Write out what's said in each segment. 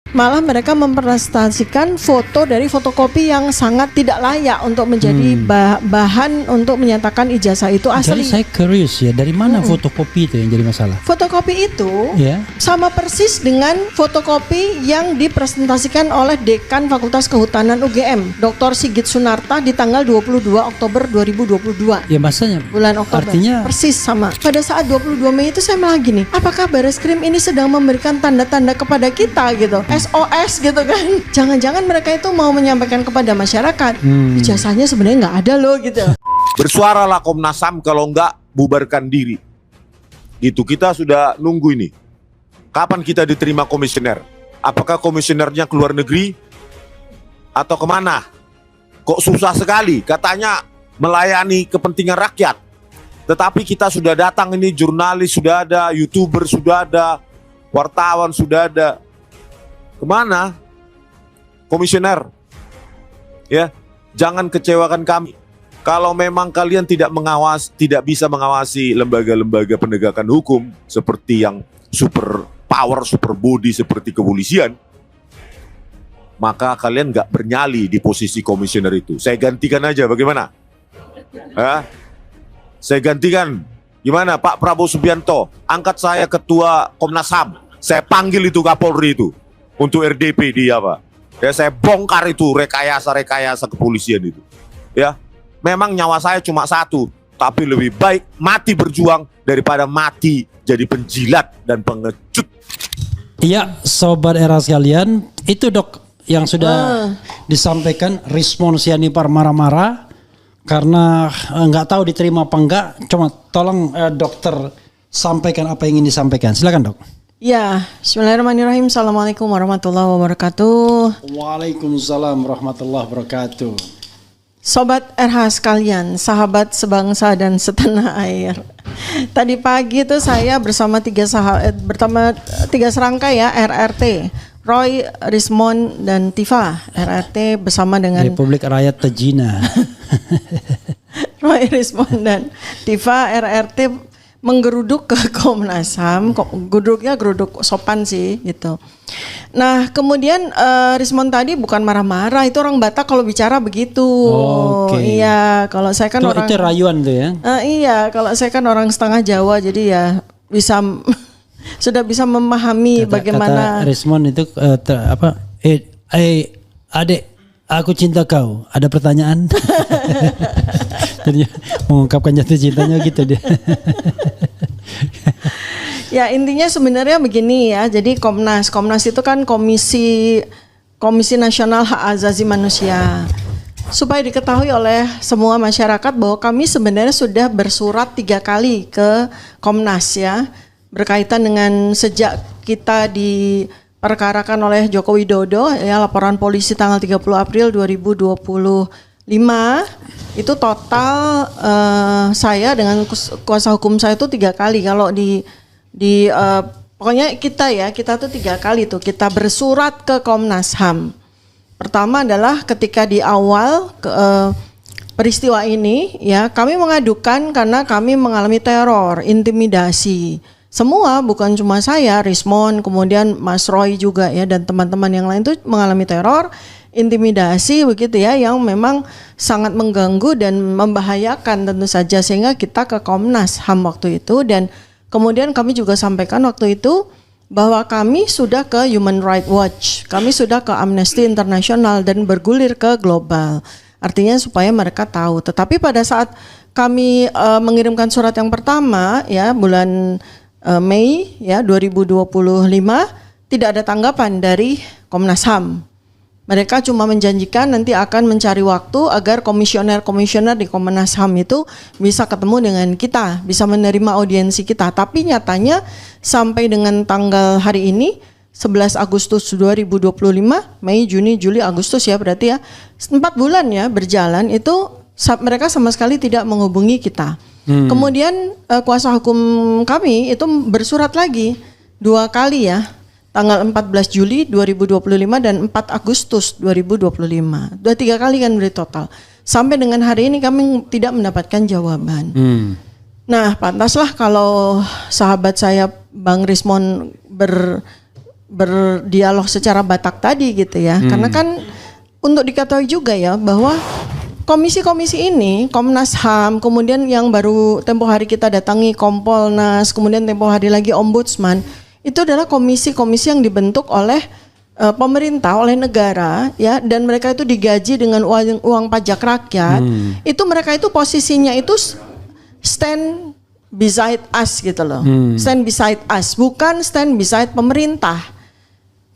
Malah mereka mempresentasikan foto dari fotokopi yang sangat tidak layak untuk menjadi bahan untuk menyatakan ijazah itu asli. Jadi saya curious ya, dari mana fotokopi itu yang jadi masalah? Fotokopi itu sama persis dengan fotokopi yang dipresentasikan oleh Dekan Fakultas Kehutanan UGM, Dr. Sigit Sunarta di tanggal 22 Oktober 2022. Ya masanya bulan Oktober. Artinya persis sama. Pada saat 22 Mei itu saya malah gini, apakah Bareskrim ini sedang memberikan tanda-tanda kepada kita gitu? SOS gitu kan. Jangan-jangan mereka itu mau menyampaikan kepada masyarakat ijazahnya sebenarnya nggak ada loh gitu. Bersuaralah Komnas HAM, kalau enggak bubarkan diri. Gitu, kita sudah nunggu ini. Kapan kita diterima komisioner? Apakah komisionernya ke luar negeri? Atau kemana? Kok susah sekali, katanya melayani kepentingan rakyat. Tetapi kita sudah datang ini, jurnalis sudah ada, YouTuber sudah ada, wartawan sudah ada. Kemana? Komisioner, ya, jangan kecewakan kami. Kalau memang kalian tidak bisa mengawasi lembaga-lembaga penegakan hukum seperti yang super power, super body seperti kepolisian, maka kalian nggak bernyali di posisi komisioner itu. Saya gantikan aja, bagaimana? Saya gantikan. Gimana Pak Prabowo Subianto? Angkat saya ketua Komnas HAM. Saya panggil itu Kapolri itu untuk RDP dia apa? Ya, saya bongkar itu rekayasa kepolisian itu. Ya, memang nyawa saya cuma satu, tapi lebih baik mati berjuang daripada mati jadi penjilat dan pengecut. Iya, sobat era sekalian, itu Dok yang sudah disampaikan. Rismon Sianipar marah-marah karena nggak tahu diterima apa enggak. Cuma tolong dokter sampaikan apa yang ingin disampaikan. Silakan Dok. Ya, bismillahirrahmanirrahim. Assalamualaikum warahmatullahi wabarakatuh. Waalaikumsalam warahmatullahi wabarakatuh. Sobat RH sekalian, sahabat sebangsa dan setanah air. Tadi pagi itu saya bersama tiga serangkai ya, RRT, Roy, Rismon, dan Tifa. RRT bersama dengan Republik Rakyat Tajina. Roy, Rismon, dan Tifa RRT menggeruduk ke Komnas HAM. Geruduknya geruduk sopan sih gitu. Nah kemudian Rismon tadi bukan marah-marah, itu orang Batak kalau bicara begitu. Iya, kalau saya kan orang itu rayuan tuh ya. Iya, kalau saya kan orang setengah Jawa, jadi ya bisa sudah bisa memahami bagaimana. Kata Rismon itu adek, aku cinta kau. Ada pertanyaan? Jadi mengungkapkan jatuh cintanya gitu dia. Ya intinya sebenarnya begini ya. Jadi Komnas itu kan Komisi Nasional Hak Asasi Manusia. Supaya diketahui oleh semua masyarakat bahwa kami sebenarnya sudah bersurat 3 kali ke Komnas ya, berkaitan dengan sejak kita diperkarakan oleh Joko Widodo ya, laporan polisi tanggal 30 April 2025. Itu total saya dengan kuasa hukum saya itu 3 kali. Kalau pokoknya kita tuh 3 kali tuh kita bersurat ke Komnas HAM. Pertama adalah ketika di awal peristiwa ini ya, kami mengadukan karena kami mengalami teror, intimidasi. Semua, bukan cuma saya, Rismon, kemudian Mas Roy juga ya, dan teman-teman yang lain tuh mengalami teror, intimidasi begitu ya, yang memang sangat mengganggu dan membahayakan tentu saja, sehingga kita ke Komnas HAM waktu itu. Dan kemudian kami juga sampaikan waktu itu bahwa kami sudah ke Human Rights Watch, kami sudah ke Amnesty International dan bergulir ke global. Artinya supaya mereka tahu. Tetapi pada saat kami mengirimkan surat yang pertama ya, bulan Mei ya 2025, tidak ada tanggapan dari Komnas HAM. Mereka cuma menjanjikan nanti akan mencari waktu agar komisioner di Komnas HAM itu bisa ketemu dengan kita, bisa menerima audiensi kita. Tapi nyatanya sampai dengan tanggal hari ini 11 Agustus 2025, Mei, Juni, Juli, Agustus ya berarti ya, 4 bulan ya berjalan, itu mereka sama sekali tidak menghubungi kita. Kemudian kuasa hukum kami itu bersurat lagi 2 kali ya, tanggal 14 Juli 2025 dan 4 Agustus 2025. 2-3 kali kan dari total. Sampai dengan hari ini kami tidak mendapatkan jawaban. Nah, pantaslah kalau sahabat saya Bang Rismon berdialog secara Batak tadi gitu ya. Karena kan untuk diketahui juga ya bahwa komisi-komisi ini, Komnas HAM, kemudian yang baru tempo hari kita datangi Kompolnas, kemudian tempo hari lagi Ombudsman, itu adalah komisi-komisi yang dibentuk oleh pemerintah, oleh negara ya, dan mereka itu digaji dengan uang pajak rakyat. Itu mereka itu posisinya itu stand beside us gitu loh. Stand beside us, bukan stand beside pemerintah.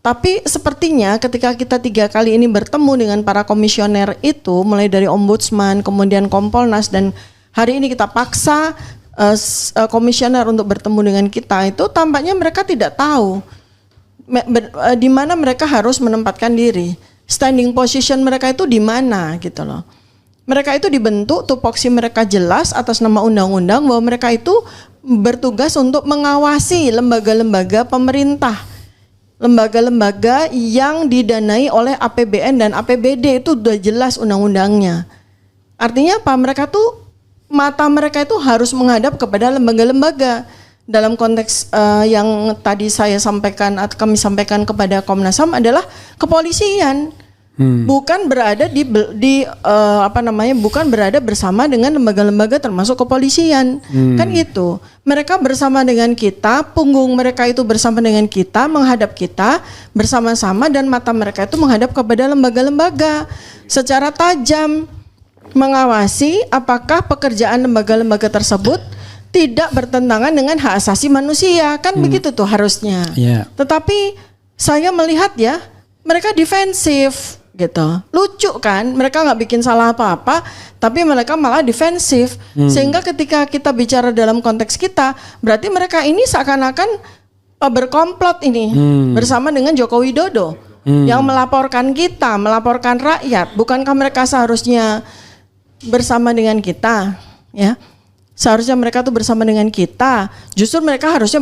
Tapi sepertinya ketika kita 3 kali ini bertemu dengan para komisioner itu, mulai dari Ombudsman, kemudian Kompolnas, dan hari ini kita paksa komisioner untuk bertemu dengan kita, itu tampaknya mereka tidak tahu di mana mereka harus menempatkan diri. Standing position mereka itu di mana gitu loh. Mereka itu dibentuk, tupoksi mereka jelas atas nama undang-undang bahwa mereka itu bertugas untuk mengawasi lembaga-lembaga pemerintah. Lembaga-lembaga yang didanai oleh APBN dan APBD, itu sudah jelas undang-undangnya. Artinya apa? Mereka tuh, mata mereka itu harus menghadap kepada lembaga-lembaga. Dalam konteks yang tadi saya sampaikan atau kami sampaikan kepada Komnas HAM adalah kepolisian. Bukan berada bukan berada bersama dengan lembaga-lembaga termasuk kepolisian. Kan gitu. Mereka bersama dengan kita, punggung mereka itu bersama dengan kita, menghadap kita bersama-sama, dan mata mereka itu menghadap kepada lembaga-lembaga secara tajam, mengawasi apakah pekerjaan lembaga-lembaga tersebut tidak bertentangan dengan hak asasi manusia. Kan begitu tuh harusnya. Tetapi saya melihat ya, mereka defensif gitu. Lucu kan, mereka nggak bikin salah apa-apa, tapi mereka malah defensif. Sehingga ketika kita bicara dalam konteks kita, berarti mereka ini seakan-akan berkomplot ini bersama dengan Joko Widodo yang melaporkan kita, melaporkan rakyat. Bukankah mereka seharusnya bersama dengan kita? Ya, seharusnya mereka tuh bersama dengan kita. Justru mereka harusnya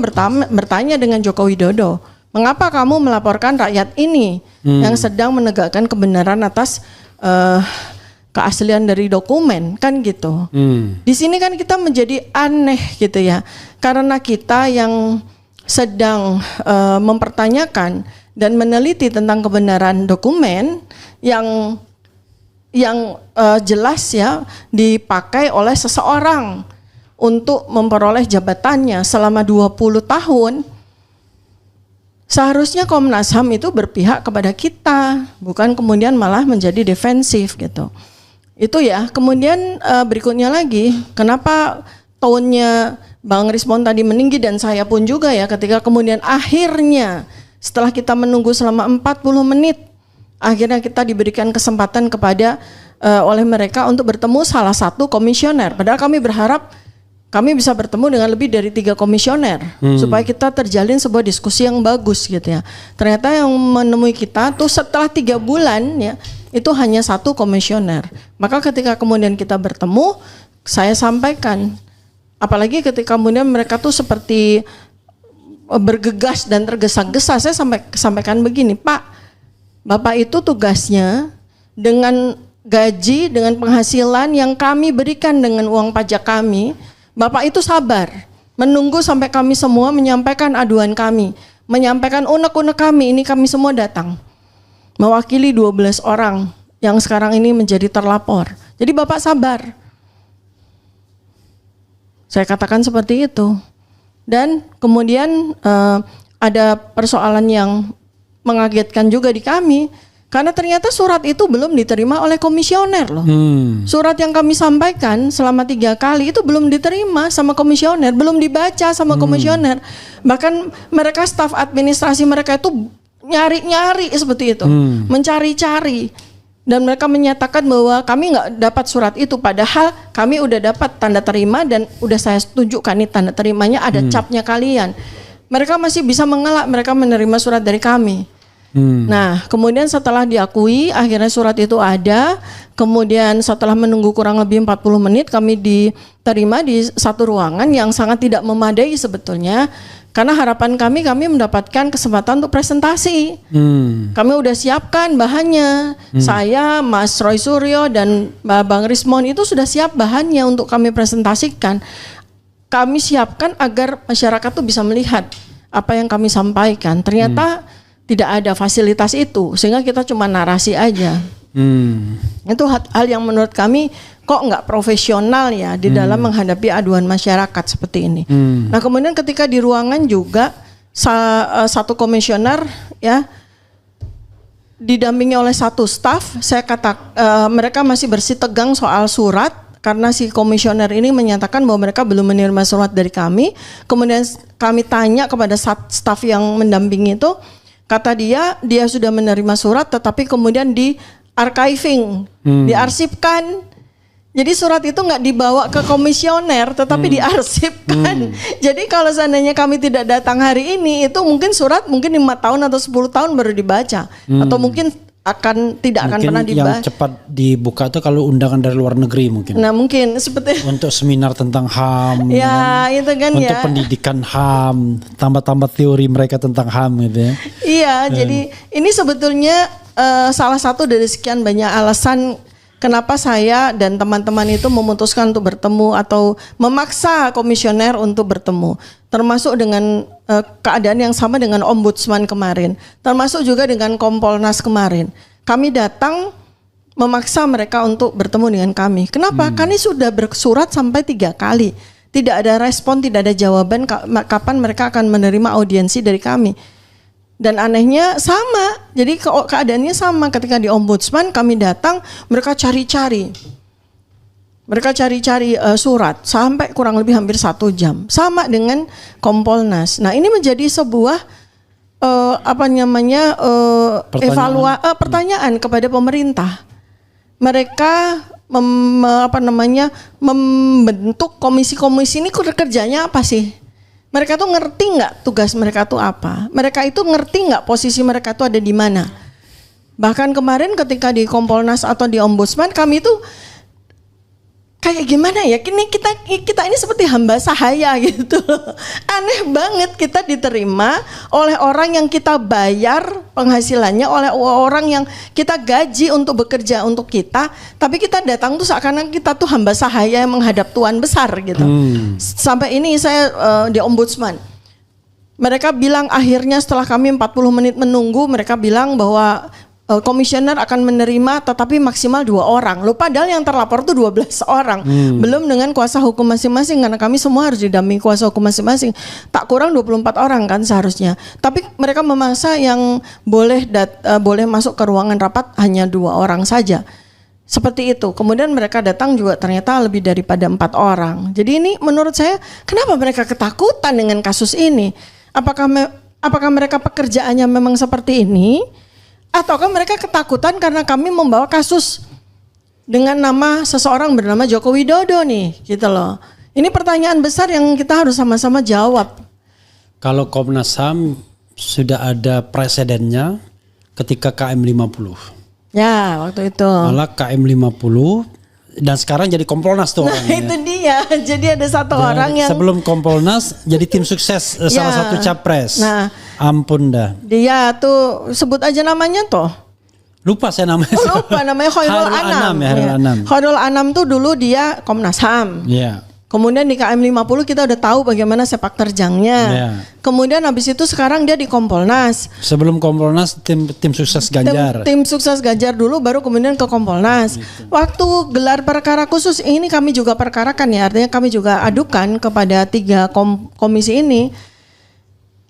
bertanya dengan Joko Widodo, mengapa kamu melaporkan rakyat ini yang sedang menegakkan kebenaran atas keaslian dari dokumen, kan gitu. Di sini kan kita menjadi aneh gitu ya, karena kita yang sedang mempertanyakan dan meneliti tentang kebenaran dokumen yang jelas ya dipakai oleh seseorang untuk memperoleh jabatannya selama 20 tahun. Seharusnya Komnas HAM itu berpihak kepada kita, bukan kemudian malah menjadi defensif gitu. Itu ya. Kemudian berikutnya lagi, kenapa tone-nya Bang Rismon tadi meninggi dan saya pun juga ya, ketika kemudian akhirnya setelah kita menunggu selama 40 menit, akhirnya kita diberikan kesempatan kepada oleh mereka untuk bertemu salah satu komisioner. Padahal kami berharap kami bisa bertemu dengan lebih dari 3 komisioner supaya kita terjalin sebuah diskusi yang bagus gitu ya. Ternyata yang menemui kita tuh setelah 3 bulan ya, itu hanya 1 komisioner. Maka ketika kemudian kita bertemu, saya sampaikan, apalagi ketika kemudian mereka tuh seperti bergegas dan tergesa-gesa, saya sampaikan begini, Pak, Bapak itu tugasnya dengan gaji, dengan penghasilan yang kami berikan dengan uang pajak kami, Bapak itu sabar, menunggu sampai kami semua menyampaikan aduan kami, menyampaikan unek-unek kami, ini kami semua datang. Mewakili 12 orang yang sekarang ini menjadi terlapor. Jadi Bapak sabar. Saya katakan seperti itu. Dan kemudian ada persoalan yang mengagetkan juga di kami. Karena ternyata surat itu belum diterima oleh komisioner loh. Surat yang kami sampaikan selama 3 kali itu belum diterima sama komisioner, belum dibaca sama komisioner. Bahkan mereka staf administrasi mereka itu nyari-nyari seperti itu, mencari-cari. Dan mereka menyatakan bahwa kami nggak dapat surat itu, padahal kami udah dapat tanda terima dan udah saya tunjukkan nih tanda terimanya, ada capnya kalian. Mereka masih bisa mengelak, mereka menerima surat dari kami. Nah, kemudian setelah diakui, akhirnya surat itu ada. Kemudian setelah menunggu kurang lebih 40 menit, kami diterima di satu ruangan yang sangat tidak memadai sebetulnya. Karena harapan kami mendapatkan kesempatan untuk presentasi. Kami udah siapkan bahannya. Saya, Mas Roy Suryo, dan Bang Rismon itu sudah siap bahannya untuk kami presentasikan. Kami siapkan agar masyarakat tuh bisa melihat apa yang kami sampaikan. Ternyata tidak ada fasilitas itu, sehingga kita cuma narasi aja. Itu hal yang menurut kami kok nggak profesional ya di dalam menghadapi aduan masyarakat seperti ini. Nah kemudian ketika di ruangan juga satu komisioner ya didampingi oleh satu staf, mereka masih bersitegang soal surat karena si komisioner ini menyatakan bahwa mereka belum menerima surat dari kami. Kemudian kami tanya kepada staf yang mendampingi itu, kata dia sudah menerima surat tetapi kemudian di archiving, diarsipkan. Jadi surat itu nggak dibawa ke komisioner, tetapi diarsipkan. Jadi kalau seandainya kami tidak datang hari ini, itu mungkin surat mungkin 5 tahun atau 10 tahun baru dibaca, atau mungkin tidak akan pernah dibaca. Yang cepat dibuka itu kalau undangan dari luar negeri mungkin. Nah mungkin seperti untuk seminar tentang HAM, ya itu kan untuk ya. pendidikan HAM, tambah-tambah teori mereka tentang HAM gitu ya. Iya, jadi ini sebetulnya salah satu dari sekian banyak alasan kenapa saya dan teman-teman itu memutuskan untuk bertemu atau memaksa komisioner untuk bertemu. Termasuk dengan keadaan yang sama dengan ombudsman kemarin. Termasuk juga dengan Kompolnas kemarin. Kami datang memaksa mereka untuk bertemu dengan kami. Kenapa? Kami sudah bersurat sampai 3 kali. Tidak ada respon, tidak ada jawaban kapan mereka akan menerima audiensi dari kami. Dan anehnya sama, jadi keadaannya sama ketika di ombudsman kami datang, mereka cari-cari surat sampai kurang lebih hampir 1 jam. Sama dengan Kompolnas. Nah ini menjadi sebuah pertanyaan kepada pemerintah. Mereka membentuk komisi-komisi ini kerjanya apa sih? Mereka tuh ngerti nggak tugas mereka tuh apa? Mereka itu ngerti nggak posisi mereka tuh ada di mana? Bahkan kemarin ketika di Kompolnas atau di Ombudsman kami tuh kayak gimana ya? Kita ini seperti hamba sahaya gitu. Aneh banget kita diterima oleh orang yang kita bayar penghasilannya, oleh orang yang kita gaji untuk bekerja untuk kita, tapi kita datang tuh seakan-akan kita tuh hamba sahaya yang menghadap Tuhan besar gitu. Sampai ini saya di Ombudsman, mereka bilang akhirnya setelah kami 40 menit menunggu, mereka bilang bahwa komisioner akan menerima tetapi maksimal 2 orang. Loh padahal yang terlapor tuh 12 orang. Belum dengan kuasa hukum masing-masing karena kami semua harus didampingi kuasa hukum masing-masing. Tak kurang 24 orang kan seharusnya. Tapi mereka memaksa yang boleh masuk ke ruangan rapat hanya 2 orang saja. Seperti itu. Kemudian mereka datang juga ternyata lebih daripada 4 orang. Jadi ini menurut saya kenapa mereka ketakutan dengan kasus ini? Apakah mereka pekerjaannya memang seperti ini? Ataukah mereka ketakutan karena kami membawa kasus dengan nama seseorang bernama Joko Widodo nih, gitu loh. Ini pertanyaan besar yang kita harus sama-sama jawab. Kalau Komnas HAM sudah ada presidennya ketika KM 50. Ya, waktu itu. Malah KM 50 dan sekarang jadi Kompolnas tuh orangnya. Nah itu dia, jadi ada satu orang yang sebelum Kompolnas jadi tim sukses salah satu capres. Nah, ampun dah. Dia tuh sebut aja namanya toh. Lupa saya namanya. Lupa namanya Khairul Anam. Khairul Anam. Khairul Anam tuh dulu dia Komnas HAM. Iya. Kemudian di KM 50 kita udah tahu bagaimana sepak terjangnya. Yeah. Kemudian habis itu sekarang dia di Kompolnas. Sebelum Kompolnas tim sukses Ganjar. Tim sukses Ganjar dulu baru kemudian ke Kompolnas. Gitu. Waktu gelar perkara khusus ini kami juga perkarakan ya. Artinya kami juga adukan kepada 3 komisi ini.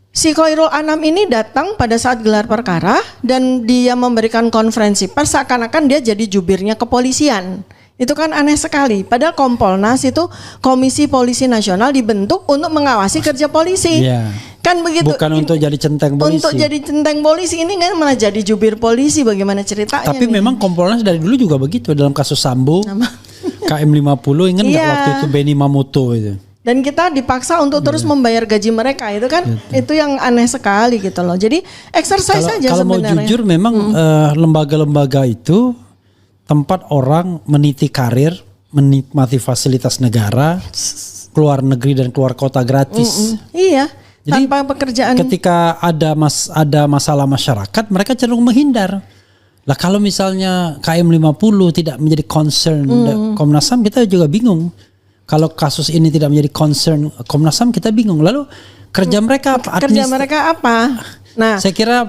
Si Khairul Anam ini datang pada saat gelar perkara dan dia memberikan konferensi pers seakan-akan dia jadi jubirnya kepolisian. Itu kan aneh sekali. Padahal Kompolnas itu Komisi Polisi Nasional dibentuk untuk mengawasi kerja polisi. Iya. Kan begitu. Bukan untuk jadi centeng polisi. Untuk jadi centeng polisi ini kan malah jadi jubir polisi. Bagaimana ceritanya? Tapi nih? Memang Kompolnas dari dulu juga begitu dalam kasus Sambo. KM 50 ingat nggak waktu itu Benny Mamoto itu. Dan kita dipaksa untuk terus membayar gaji mereka itu kan itu yang aneh sekali gitu loh. Jadi exercise saja sebenarnya. Kalau mau jujur memang lembaga-lembaga itu tempat orang meniti karir, menikmati fasilitas negara, keluar negeri dan keluar kota gratis. Iya. Jadi tanpa pekerjaan. Ketika ada masalah masyarakat, mereka cenderung menghindar. Lah kalau misalnya KM 50 tidak menjadi concern Komnas HAM, kita juga bingung. Kalau kasus ini tidak menjadi concern Komnas HAM, kita bingung. Lalu kerja mereka apa? Kerja mereka apa? Nah, saya kira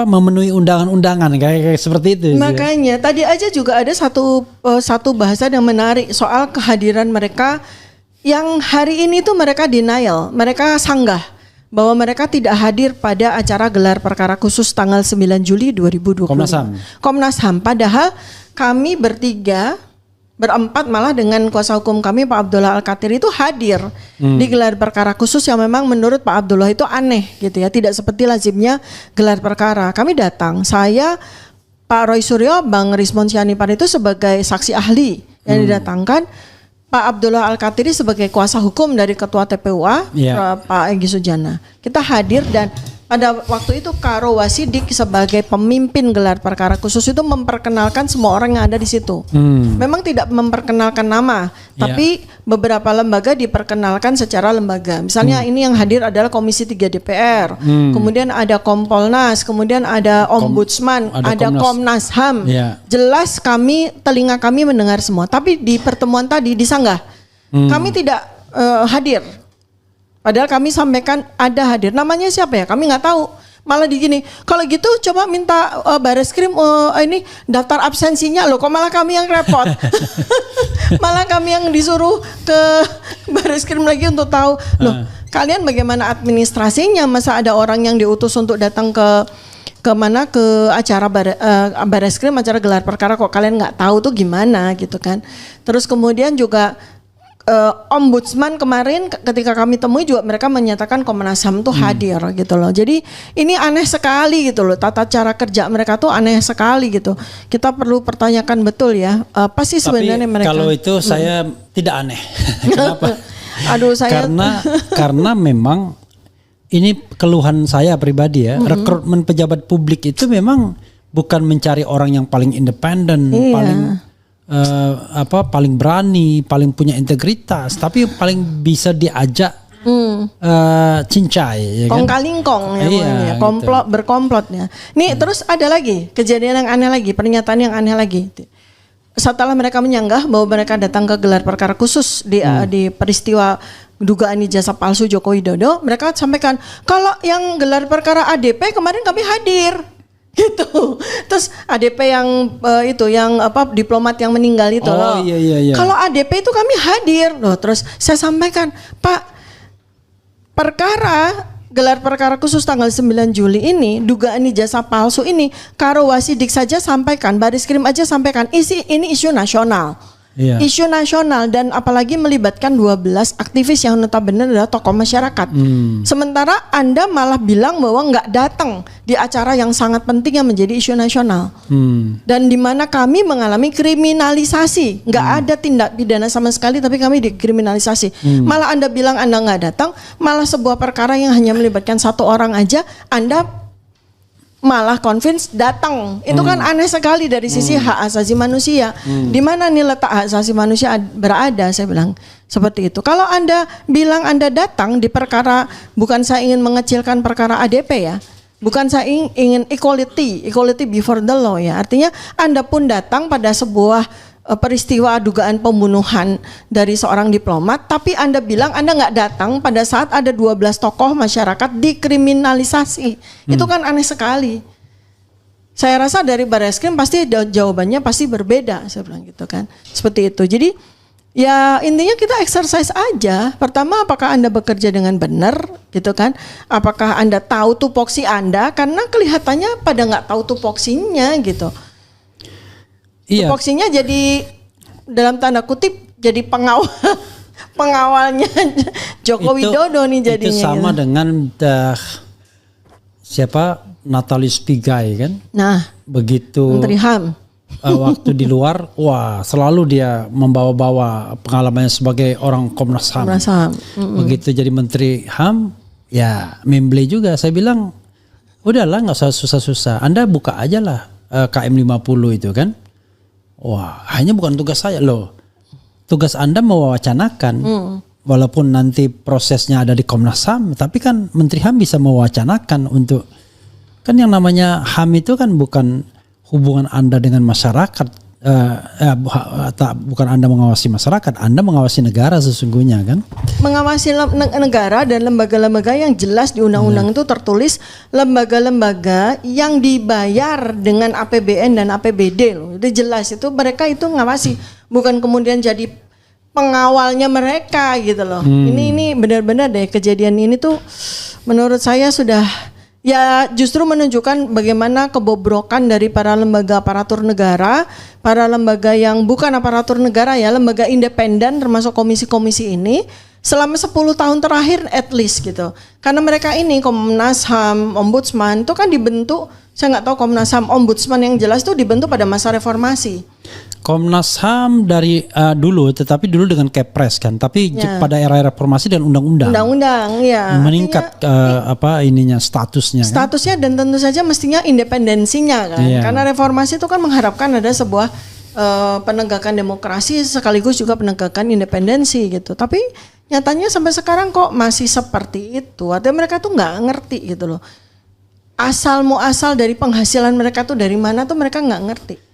memenuhi undangan-undangan kayak seperti itu. makanya tadi aja juga ada satu bahasan yang menarik soal kehadiran mereka yang hari ini tuh mereka denial, mereka sanggah bahwa mereka tidak hadir pada acara gelar perkara khusus tanggal 9 Juli 2020. Komnas HAM. Padahal kami berempat malah dengan kuasa hukum kami Pak Abdullah Al-Kathir itu hadir di gelar perkara khusus yang memang menurut Pak Abdullah itu aneh gitu ya, tidak seperti lazimnya gelar perkara. Kami datang, saya, Pak Roy Suryo, Bang Rismon Sianipar itu sebagai saksi ahli yang didatangkan, Pak Abdullah Al-Kathiri sebagai kuasa hukum dari Ketua TPUA, Pak Egy Sujana. Kita hadir dan pada waktu itu Karo Wasidik sebagai pemimpin gelar perkara khusus itu memperkenalkan semua orang yang ada di situ. Memang tidak memperkenalkan nama, tapi beberapa lembaga diperkenalkan secara lembaga. Misalnya ini yang hadir adalah Komisi 3 DPR, kemudian ada Kompolnas, kemudian ada Ombudsman, ada Komnas HAM. Jelas telinga kami mendengar semua. Tapi di pertemuan tadi disanggah, kami tidak hadir. Padahal kami sampaikan ada hadir. Namanya siapa ya? Kami nggak tahu. Malah digini. Kalau gitu coba minta Bareskrim ini daftar absensinya. Loh kok malah kami yang repot. Malah kami yang disuruh ke Bareskrim lagi untuk tahu. Loh kalian bagaimana administrasinya? Masa ada orang yang diutus untuk datang ke acara Bareskrim, acara gelar perkara kok kalian nggak tahu tuh gimana gitu kan. Terus kemudian juga Ombudsman kemarin ketika kami temui juga mereka menyatakan Komnas HAM tuh hadir gitu loh. Jadi ini aneh sekali gitu loh, tata cara kerja mereka tuh aneh sekali gitu. Kita perlu pertanyakan betul ya, apa sih sebenarnya mereka. Kalau itu saya tidak aneh. Kenapa? Aduh saya karena memang ini keluhan saya pribadi ya. Rekrutmen pejabat publik itu memang bukan mencari orang yang paling independen, paling berani, paling punya integritas, tapi paling bisa diajak cincai, ya kan? Kongkalingkong ya, komplot gitu. Berkomplotnya. Nih terus ada lagi kejadian yang aneh lagi, pernyataan yang aneh lagi. Setelah mereka menyanggah bahwa mereka datang ke gelar perkara khusus di peristiwa dugaan ijazah palsu Joko Widodo, mereka sampaikan kalau yang gelar perkara ADP kemarin kami hadir. Gitu. Terus ADP yang diplomat yang meninggal itu loh. Iya. Kalau ADP itu kami hadir loh. Terus saya sampaikan, Pak, perkara gelar perkara khusus tanggal 9 Juli ini, dugaan ijazah palsu ini, Karo Wasidik saja sampaikan, Bareskrim aja sampaikan, ini isu nasional. Isu nasional dan apalagi melibatkan 12 aktivis yang notabene adalah tokoh masyarakat. Sementara Anda malah bilang bahwa nggak datang di acara yang sangat penting yang menjadi isu nasional. Dan di mana kami mengalami kriminalisasi, nggak ada tindak pidana sama sekali, tapi kami dikriminalisasi. Malah Anda bilang Anda nggak datang, malah sebuah perkara yang hanya melibatkan satu orang aja, Anda malah convince datang. Itu kan aneh sekali dari sisi hak asasi manusia. Di mana nih letak hak asasi manusia berada? Saya bilang seperti itu. Kalau Anda bilang Anda datang di perkara, bukan saya ingin mengecilkan perkara ADP ya. Bukan saya ingin equality before the law ya. Artinya Anda pun datang pada sebuah peristiwa dugaan pembunuhan dari seorang diplomat, tapi Anda bilang Anda nggak datang pada saat ada 12 tokoh masyarakat dikriminalisasi. Itu kan aneh sekali. Saya rasa dari Bareskrim pasti jawabannya pasti berbeda, saya bilang gitu kan. Seperti itu. Jadi ya intinya kita exercise aja. Pertama, apakah Anda bekerja dengan benar gitu kan? Apakah Anda tahu tupoksi Anda? Karena kelihatannya pada nggak tahu tupoksinya gitu. Tupoksinya jadi dalam tanda kutip jadi pengawalnya Joko Widodo nih jadinya. Itu sama gitu. Dengan siapa Natalius Pigai kan? Nah, begitu Menteri HAM. Waktu di luar, wah selalu dia membawa-bawa pengalamannya sebagai orang Komnas HAM. Begitu jadi Menteri HAM, ya memble juga. Saya bilang, udahlah nggak usah susah-susah. Anda buka aja lah KM 50 itu kan. Wah, hanya bukan tugas saya loh. Tugas Anda mewacanakan. Walaupun nanti prosesnya ada di Komnas HAM, tapi kan Menteri HAM bisa mewacanakan untuk, kan yang namanya HAM itu kan bukan hubungan Anda dengan masyarakat bukan Anda mengawasi masyarakat, Anda mengawasi negara sesungguhnya kan? Mengawasi negara dan lembaga-lembaga yang jelas di undang-undang itu tertulis lembaga-lembaga yang dibayar dengan APBN dan APBD loh. Itu jelas, itu mereka itu ngawasi, bukan kemudian jadi pengawalnya mereka gitu loh. Ini benar-benar deh kejadian ini tuh menurut saya sudah ya justru menunjukkan bagaimana kebobrokan dari para lembaga aparatur negara, para lembaga yang bukan aparatur negara ya, lembaga independen termasuk komisi-komisi ini selama 10 tahun terakhir at least gitu. Karena mereka ini Komnas HAM, Ombudsman itu kan dibentuk, saya nggak tahu Komnas HAM, Ombudsman yang jelas itu dibentuk pada masa reformasi. Komnas HAM dari dulu, tetapi dulu dengan Kepres kan, tapi pada era reformasi dan undang-undang. Undang-undang, ya. Meningkat statusnya. Statusnya kan? Dan tentu saja mestinya independensinya kan, karena reformasi itu kan mengharapkan ada sebuah penegakan demokrasi sekaligus juga penegakan independensi gitu. Tapi nyatanya sampai sekarang kok masih seperti itu. Artinya mereka tuh nggak ngerti gitu loh. Asal muasal dari penghasilan mereka tuh dari mana tuh mereka nggak ngerti.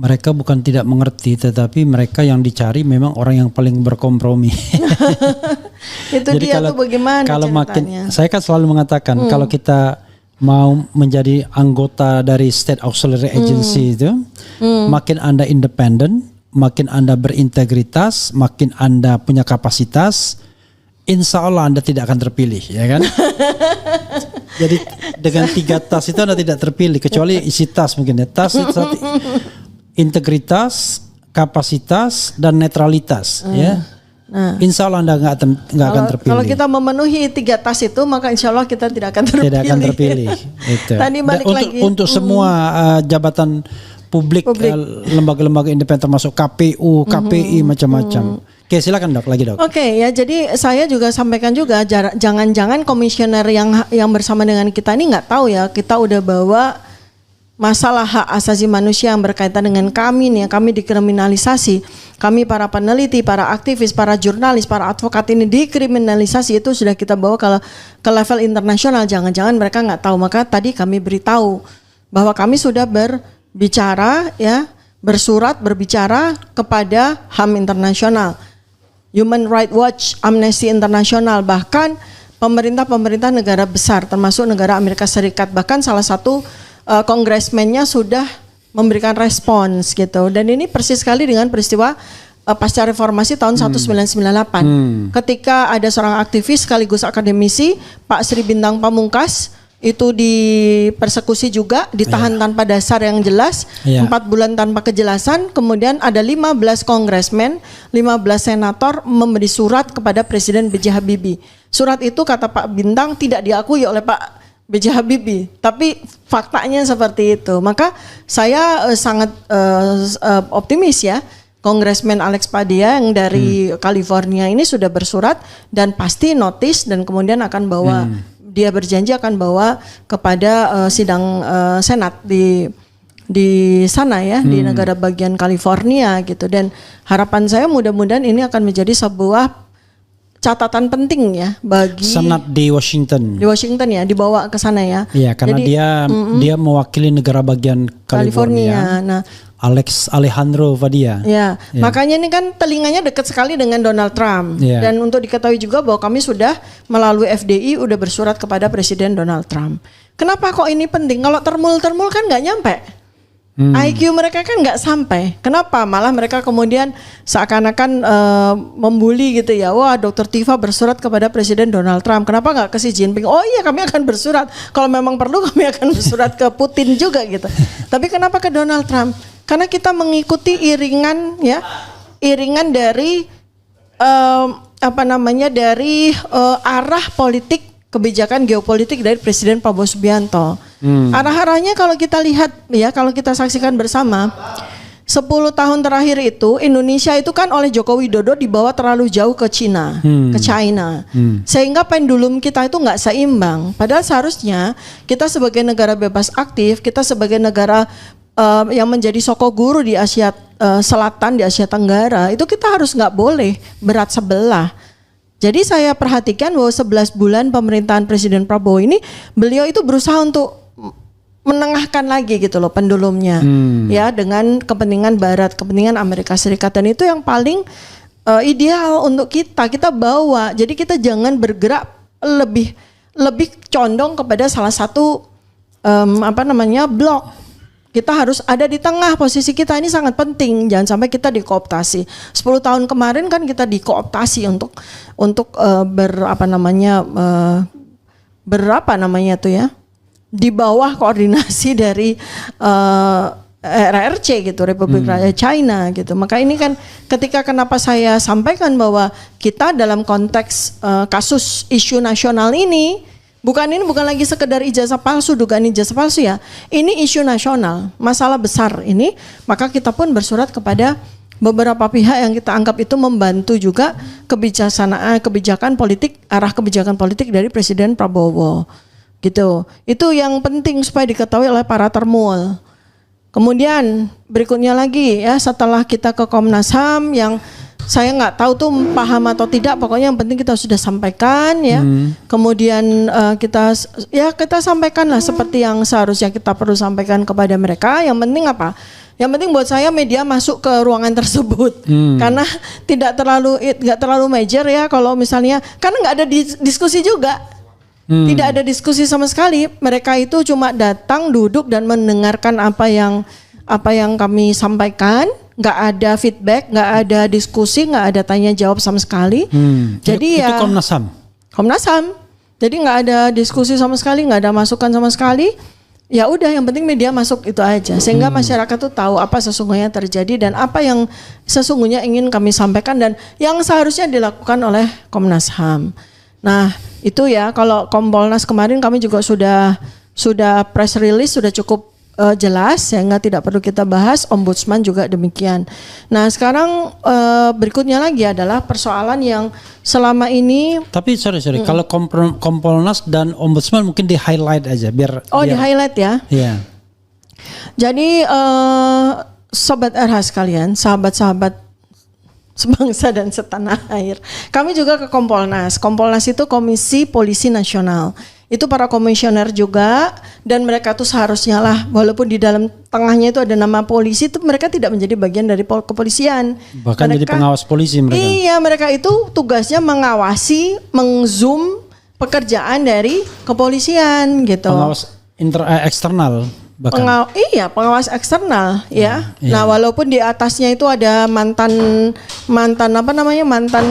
Mereka bukan tidak mengerti, tetapi mereka yang dicari memang orang yang paling berkompromi. Itu jadi dia tuh bagaimana kalau ceritanya. Saya kan selalu mengatakan kalau kita mau menjadi anggota dari State Auxiliary Agency itu, makin Anda independen, makin Anda berintegritas, makin Anda punya kapasitas, insya Allah Anda tidak akan terpilih, ya kan? Jadi dengan 3 tas itu Anda tidak terpilih, kecuali isi tas mungkin ya. Tas itu integritas, kapasitas, dan netralitas, ya. Nah, insya Allah Anda nggak akan terpilih. Kalau kita memenuhi 3 tas itu, maka insya Allah kita tidak akan terpilih. Tidak akan terpilih. Itu. Tadi balik lagi untuk semua jabatan publik. Lembaga-lembaga independen termasuk KPU, KPI macam-macam. Oke, silakan Dok, lagi Dok. Oke, ya jadi saya juga sampaikan juga jangan-jangan komisioner yang bersama dengan kita ini nggak tahu ya, kita udah bawa masalah hak asasi manusia yang berkaitan dengan kami nih, kami dikriminalisasi, kami para peneliti, para aktivis, para jurnalis, para advokat ini dikriminalisasi, itu sudah kita bawa ke level internasional. Jangan-jangan mereka nggak tahu, maka tadi kami beritahu bahwa kami sudah berbicara ya, bersurat berbicara kepada HAM internasional, Human Rights Watch, Amnesty International, bahkan pemerintah negara besar termasuk negara Amerika Serikat, bahkan salah satu kongresmennya sudah memberikan respons gitu. Dan ini persis sekali dengan peristiwa pasca reformasi tahun 1998. Ketika ada seorang aktivis sekaligus akademisi, Pak Sri Bintang Pamungkas, itu dipersekusi juga, ditahan tanpa dasar yang jelas, 4 bulan tanpa kejelasan. Kemudian ada 15 kongresmen, 15 senator memberi surat kepada Presiden B.J. Habibie. Surat itu kata Pak Bintang tidak diakui oleh Pak B.J. Habibie, tapi faktanya seperti itu. Maka saya sangat optimis ya, Kongresmen Alex Padilla yang dari California ini sudah bersurat dan pasti notice, dan kemudian akan bawa, dia berjanji akan bawa kepada sidang Senat di sana ya, di negara bagian California gitu. Dan harapan saya mudah-mudahan ini akan menjadi sebuah catatan penting ya bagi Senat di Washington. Di Washington ya, dibawa ke sana ya. Iya, karena jadi, dia mewakili negara bagian California. Nah, Alejandro Padilla. Ya, makanya ini kan telinganya dekat sekali dengan Donald Trump. Dan untuk diketahui juga bahwa kami sudah melalui FDI udah bersurat kepada Presiden Donald Trump. Kenapa kok ini penting? Kalau termul kan nggak nyampe. IQ mereka kan nggak sampai. Kenapa? Malah mereka kemudian seakan-akan membuli gitu ya. Wah, Dr. Tifa bersurat kepada Presiden Donald Trump. Kenapa nggak ke Xi Jinping? Oh iya, kami akan bersurat. Kalau memang perlu kami akan bersurat ke Putin juga gitu. Tapi kenapa ke Donald Trump? Karena kita mengikuti iringan dari dari arah politik, kebijakan geopolitik dari Presiden Prabowo Subianto. Arah-arahnya kalau kita lihat ya, kalau kita saksikan bersama, 10 tahun terakhir itu Indonesia itu kan oleh Joko Widodo dibawa terlalu jauh ke China, sehingga pendulum kita itu nggak seimbang. Padahal seharusnya kita sebagai negara bebas aktif, kita sebagai negara yang menjadi soko guru di Asia Selatan, di Asia Tenggara, itu kita harus nggak boleh berat sebelah. Jadi saya perhatikan bahwa 11 bulan pemerintahan Presiden Prabowo ini, beliau itu berusaha untuk menengahkan lagi gitu loh pendulumnya ya dengan kepentingan Barat, kepentingan Amerika Serikat, dan itu yang paling ideal untuk kita bawa. Jadi kita jangan bergerak lebih condong kepada salah satu blok. Kita harus ada di tengah. Posisi kita ini sangat penting, jangan sampai kita dikooptasi. 10 tahun kemarin kan kita dikooptasi untuk di bawah koordinasi dari RRC gitu, Republik Rakyat China gitu. Maka ini kan ketika kenapa saya sampaikan bahwa kita dalam konteks kasus isu nasional ini bukan lagi sekedar ijazah palsu, dugaan ijazah palsu ya. Ini isu nasional, masalah besar ini. Maka kita pun bersurat kepada beberapa pihak yang kita anggap itu membantu juga kebijakan politik, arah kebijakan politik dari Presiden Prabowo. Gitu. Itu yang penting supaya diketahui oleh para termul. Kemudian berikutnya lagi ya, setelah kita ke Komnas HAM yang saya nggak tahu tuh paham atau tidak, pokoknya yang penting kita sudah sampaikan ya. Kemudian kita sampaikan lah seperti yang seharusnya kita perlu sampaikan kepada mereka. Yang penting apa? Yang penting buat saya media masuk ke ruangan tersebut karena nggak terlalu major ya kalau misalnya, karena nggak ada diskusi juga. Tidak ada diskusi sama sekali. Mereka itu cuma datang, duduk dan mendengarkan apa yang kami sampaikan. Nggak ada feedback, nggak ada diskusi, nggak ada tanya jawab sama sekali. Jadi itu Komnas HAM. Komnas HAM. Jadi nggak ada diskusi sama sekali, nggak ada masukan sama sekali. Ya udah, yang penting media masuk itu aja, sehingga masyarakat tuh tahu apa sesungguhnya terjadi dan apa yang sesungguhnya ingin kami sampaikan dan yang seharusnya dilakukan oleh Komnas HAM. Nah itu ya, kalau Kompolnas kemarin kami juga sudah press release, sudah cukup jelas sehingga tidak perlu kita bahas. Ombudsman juga demikian. Nah sekarang berikutnya lagi adalah persoalan yang selama ini. Tapi sorry kalau Kompolnas dan Ombudsman mungkin di highlight aja biar. Di highlight ya. Iya. Jadi sobat RH sekalian, sahabat-sahabat sebangsa dan setanah air. Kami juga ke Kompolnas. Kompolnas itu Komisi Polisi Nasional. Itu para komisioner juga, dan mereka tuh seharusnya lah, walaupun di dalam tengahnya itu ada nama polisi, itu mereka tidak menjadi bagian dari kepolisian. Bahkan mereka, jadi pengawas polisi mereka. Iya, mereka itu tugasnya mengawasi, mengzoom pekerjaan dari kepolisian gitu. Pengawas eksternal. Pengawas eksternal ya. Nah, walaupun di atasnya itu ada mantan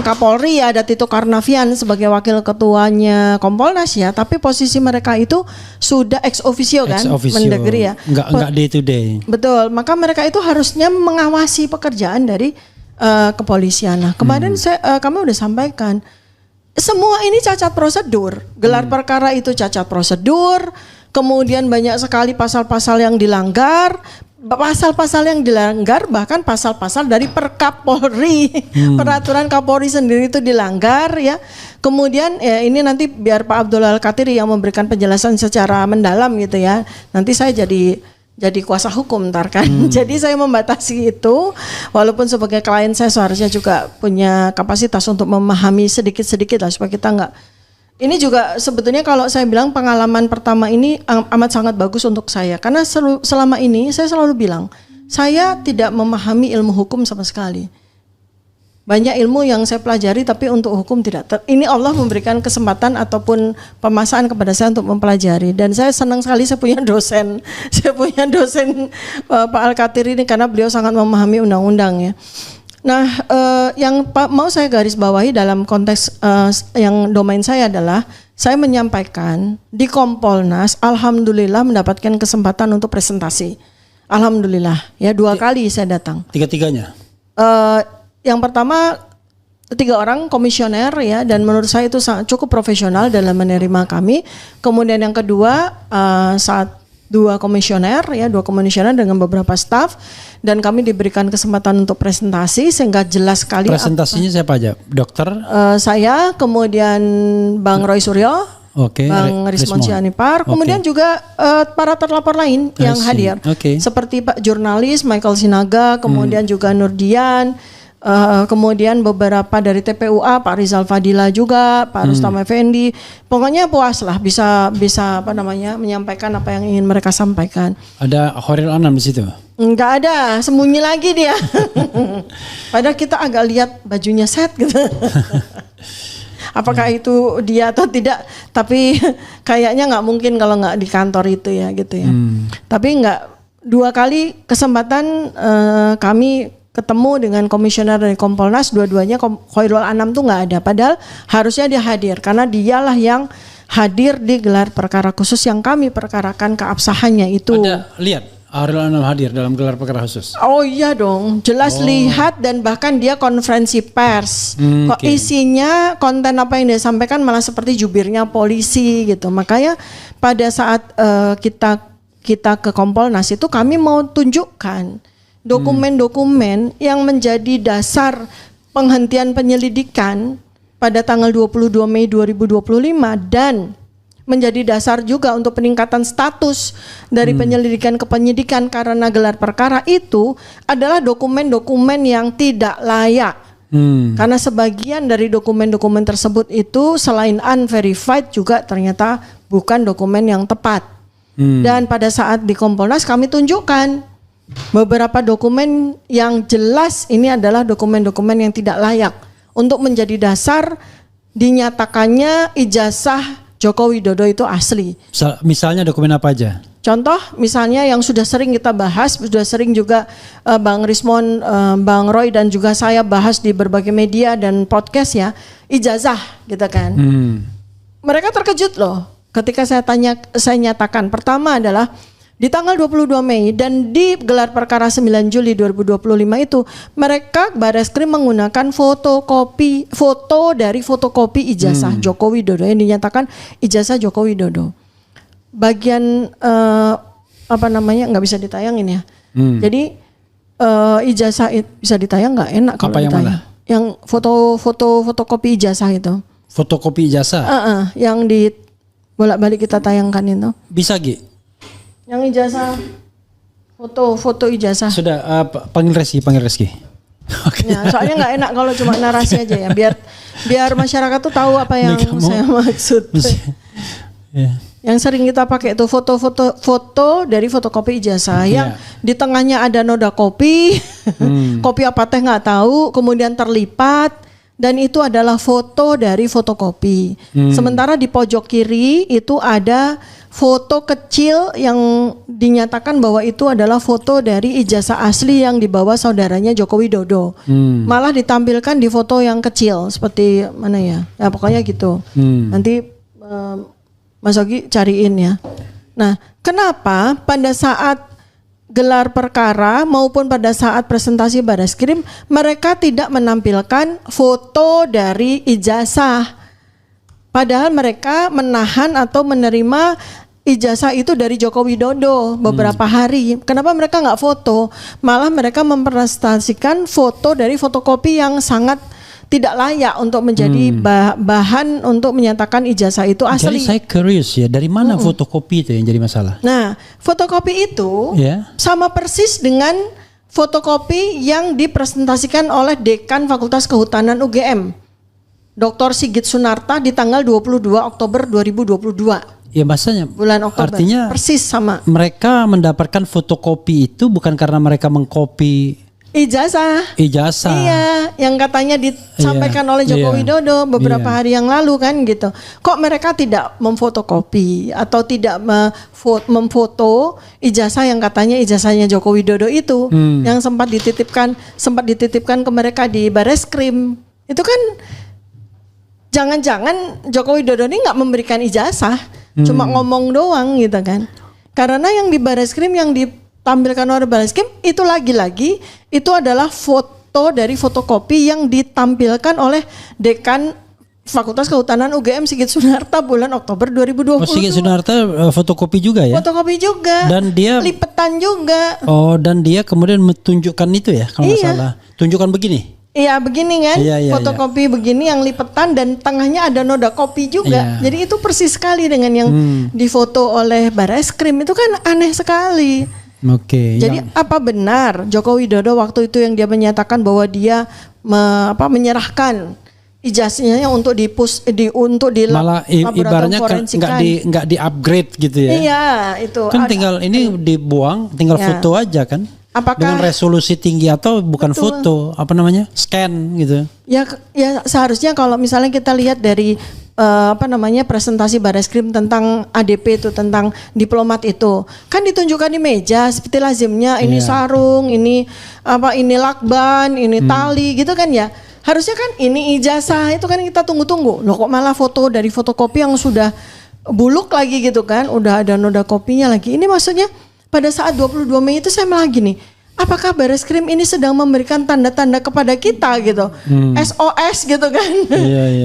Kapolri ya, ada Tito Karnavian sebagai wakil ketuanya Kompolnas ya, tapi posisi mereka itu sudah ex officio kan, Mendagri ya. Enggak day to day. Betul, maka mereka itu harusnya mengawasi pekerjaan dari kepolisian. Nah, kemarin kami udah sampaikan semua ini cacat prosedur. Gelar perkara itu cacat prosedur. Kemudian banyak sekali pasal-pasal yang dilanggar, bahkan pasal-pasal dari Perkap Polri, peraturan Kapolri sendiri itu dilanggar ya. Kemudian ini nanti biar Pak Abdul Al-Katiri yang memberikan penjelasan secara mendalam gitu ya. Nanti saya jadi kuasa hukum ntar kan. Jadi saya membatasi itu, walaupun sebagai klien saya seharusnya juga punya kapasitas untuk memahami sedikit-sedikit lah supaya kita nggak. Ini juga sebetulnya kalau saya bilang pengalaman pertama ini amat sangat bagus untuk saya. Karena selama ini saya selalu bilang, saya tidak memahami ilmu hukum sama sekali. Banyak ilmu yang saya pelajari tapi untuk hukum tidak. Ini Allah memberikan kesempatan ataupun pemasangan kepada saya untuk mempelajari. Dan saya senang sekali saya punya dosen. Saya punya dosen Pak Al-Katiri ini karena beliau sangat memahami undang-undang ya. Nah, yang mau saya garis bawahi dalam konteks yang domain saya adalah saya menyampaikan di Kompolnas, alhamdulillah mendapatkan kesempatan untuk presentasi. Alhamdulillah, ya 2 kali saya datang. Tiga-tiganya? Yang pertama 3 orang komisioner ya, dan menurut saya itu cukup profesional dalam menerima kami. Kemudian yang kedua saat 2 komisioner dengan beberapa staf, dan kami diberikan kesempatan untuk presentasi sehingga jelas sekali. Presentasinya siapa aja? Dokter? Saya, kemudian Bang Roy Suryo, Bang Rismon Sianipar, kemudian juga para terlapor lain yang hadir, seperti Pak jurnalis Michael Sinaga, kemudian juga Nurdian, kemudian beberapa dari TPUA, Pak Rizal Fadila juga, Pak Rustam Effendi. Pokoknya puas lah bisa menyampaikan apa yang ingin mereka sampaikan. Ada Khairul Anam di situ? Enggak ada, sembunyi lagi dia. Padahal kita agak lihat bajunya set gitu. Apakah itu dia atau tidak? Tapi kayaknya nggak mungkin kalau nggak di kantor itu ya gitu ya. Tapi nggak, 2 kali kesempatan kami ketemu dengan komisioner dari Kompolnas, dua-duanya Khairul Anam tuh nggak ada. Padahal harusnya dia hadir karena dialah yang hadir di gelar perkara khusus yang kami perkarakan keabsahannya itu. Ada lihat Khairul Anam hadir dalam gelar perkara khusus? Oh iya dong, jelas lihat, dan bahkan dia konferensi pers. Kok isinya konten apa yang dia sampaikan malah seperti jubirnya polisi gitu. Makanya pada saat kita ke Kompolnas itu kami mau tunjukkan dokumen-dokumen yang menjadi dasar penghentian penyelidikan pada tanggal 22 Mei 2025 dan menjadi dasar juga untuk peningkatan status dari penyelidikan ke penyidikan karena gelar perkara itu adalah dokumen-dokumen yang tidak layak. Karena sebagian dari dokumen-dokumen tersebut itu selain unverified juga ternyata bukan dokumen yang tepat. Dan pada saat di Kompolnas kami tunjukkan beberapa dokumen yang jelas ini adalah dokumen-dokumen yang tidak layak untuk menjadi dasar dinyatakannya ijazah Joko Widodo itu asli. Misalnya dokumen apa aja? Contoh misalnya yang sudah sering kita bahas, sudah sering juga Bang Rismon, Bang Roy dan juga saya bahas di berbagai media dan podcast ya, ijazah gitu kan. Mereka terkejut loh ketika saya nyatakan. Pertama adalah di tanggal 22 Mei dan di gelar perkara 9 Juli 2025 itu mereka Bareskrim menggunakan foto dari fotokopi ijazah Joko Widodo yang dinyatakan ijazah Joko Widodo. Bagian nggak bisa ditayangin ya. Jadi ijazah bisa ditayang nggak, enak kalau ditayang. Yang fotokopi ijazah itu. Fotokopi ijazah? Yang di bolak-balik kita tayangkan itu. Bisa Gi? Yang ijazah, foto ijazah. Sudah, panggil Reski. Okay. Ya, soalnya nggak enak kalau cuma narasi aja ya, biar masyarakat tuh tahu apa yang saya maksud. Yang sering kita pakai itu foto dari fotokopi ijazah yang di tengahnya ada noda kopi, kopi apa teh nggak tahu, kemudian terlipat. Dan itu adalah foto dari fotokopi. Sementara di pojok kiri itu ada foto kecil yang dinyatakan bahwa itu adalah foto dari ijazah asli yang dibawa saudaranya Joko Widodo. Malah ditampilkan di foto yang kecil seperti mana ya? Ya pokoknya gitu. Nanti Mas Ogi cariin ya. Nah, kenapa pada saat gelar perkara maupun pada saat presentasi Bareskrim mereka tidak menampilkan foto dari ijazah, padahal mereka menahan atau menerima ijazah itu dari Joko Widodo beberapa hari. Kenapa mereka nggak foto? Malah mereka mempresentasikan foto dari fotokopi yang sangat tidak layak untuk menjadi bahan untuk menyatakan ijazah itu asli. Jadi saya curious ya, dari mana fotokopi itu yang jadi masalah? Nah, fotokopi itu sama persis dengan fotokopi yang dipresentasikan oleh Dekan Fakultas Kehutanan UGM, Dr. Sigit Sunarta di tanggal 22 Oktober 2022. Ya masanya bulan Oktober. Artinya persis sama. Mereka mendapatkan fotokopi itu bukan karena mereka mengkopi ijazah. Iya, yang katanya disampaikan oleh Joko Widodo beberapa hari yang lalu kan gitu. Kok mereka tidak memfotokopi atau tidak memfoto ijazah yang katanya ijazahnya Joko Widodo itu yang sempat dititipkan ke mereka di Bareskrim. Itu kan jangan-jangan Joko Widodo ini nggak memberikan ijazah, cuma ngomong doang gitu kan. Karena yang di Bareskrim yang ditampilkan oleh Bareskrim itu lagi-lagi itu adalah foto dari fotokopi yang ditampilkan oleh Dekan Fakultas Kehutanan UGM Sigit Sunarta bulan Oktober 2020. Oh, Sigit Sunarta fotokopi juga ya? Fotokopi juga. Dan dia lipetan juga. Oh, dan dia kemudian menunjukkan itu ya kalau nggak salah. Tunjukkan begini. Iya begini kan, fotokopi begini yang lipetan dan tengahnya ada noda kopi juga. Jadi itu persis sekali dengan yang difoto oleh Bareskrim. Itu kan aneh sekali. Oke. Jadi apa benar Joko Widodo waktu itu yang dia menyatakan bahwa dia menyerahkan ijazahnya untuk untuk di malah ibaratnya nggak di upgrade gitu ya? Iya itu. Kan tinggal ini dibuang, tinggal foto aja kan? Apakah dengan resolusi tinggi atau bukan foto, apa namanya, scan gitu? Ya seharusnya kalau misalnya kita lihat dari presentasi Bareskrim tentang ADP itu, tentang diplomat itu, kan ditunjukkan di meja seperti lazimnya, ini sarung, ini lakban, ini tali gitu kan ya. Harusnya kan ini ijazah itu kan kita tunggu-tunggu. Loh kok malah foto dari fotokopi yang sudah buluk lagi gitu kan, udah ada noda kopinya lagi. Ini maksudnya pada saat 22 Mei itu saya malah gini, apakah Bareskrim ini sedang memberikan tanda-tanda kepada kita gitu, SOS gitu kan?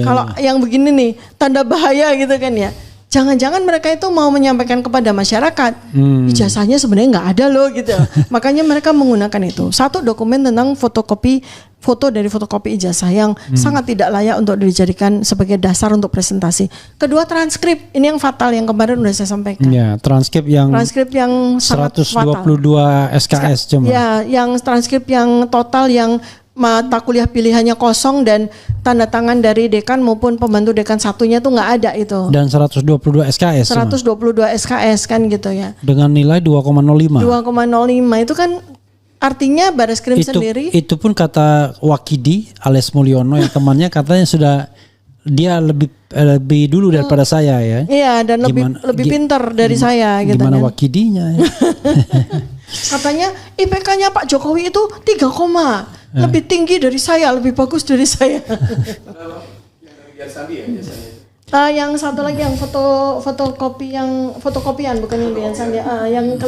Kalau yang begini nih, tanda bahaya gitu kan ya. Jangan-jangan mereka itu mau menyampaikan kepada masyarakat, ijazahnya sebenarnya nggak ada loh gitu. Makanya mereka menggunakan itu. Satu, dokumen tentang foto dari fotokopi ijazah yang sangat tidak layak untuk dijadikan sebagai dasar untuk presentasi. Kedua, transkrip. Ini yang fatal yang kemarin udah saya sampaikan. Ya, transkrip yang sangat 122 fatal. SKS cuma. Ya, yang transkrip yang total yang mata kuliah pilihannya kosong dan tanda tangan dari dekan maupun pembantu dekan satunya tuh nggak ada itu. Dan 122 SKS. 122 SKS kan gitu ya. Dengan nilai 2,05. 2,05 itu kan artinya Bareskrim sendiri. Itu pun kata Wakidi alias Mulyono yang temannya katanya sudah dia lebih dulu daripada saya ya. Iya, dan lebih pintar dari saya gitu kan. Gimana Wakidinya? Ya? Katanya IPK-nya Pak Jokowi itu 3, lebih tinggi dari saya, lebih bagus dari saya. Yang satu lagi yang fotokopian bukan yang Bian Sandi, yang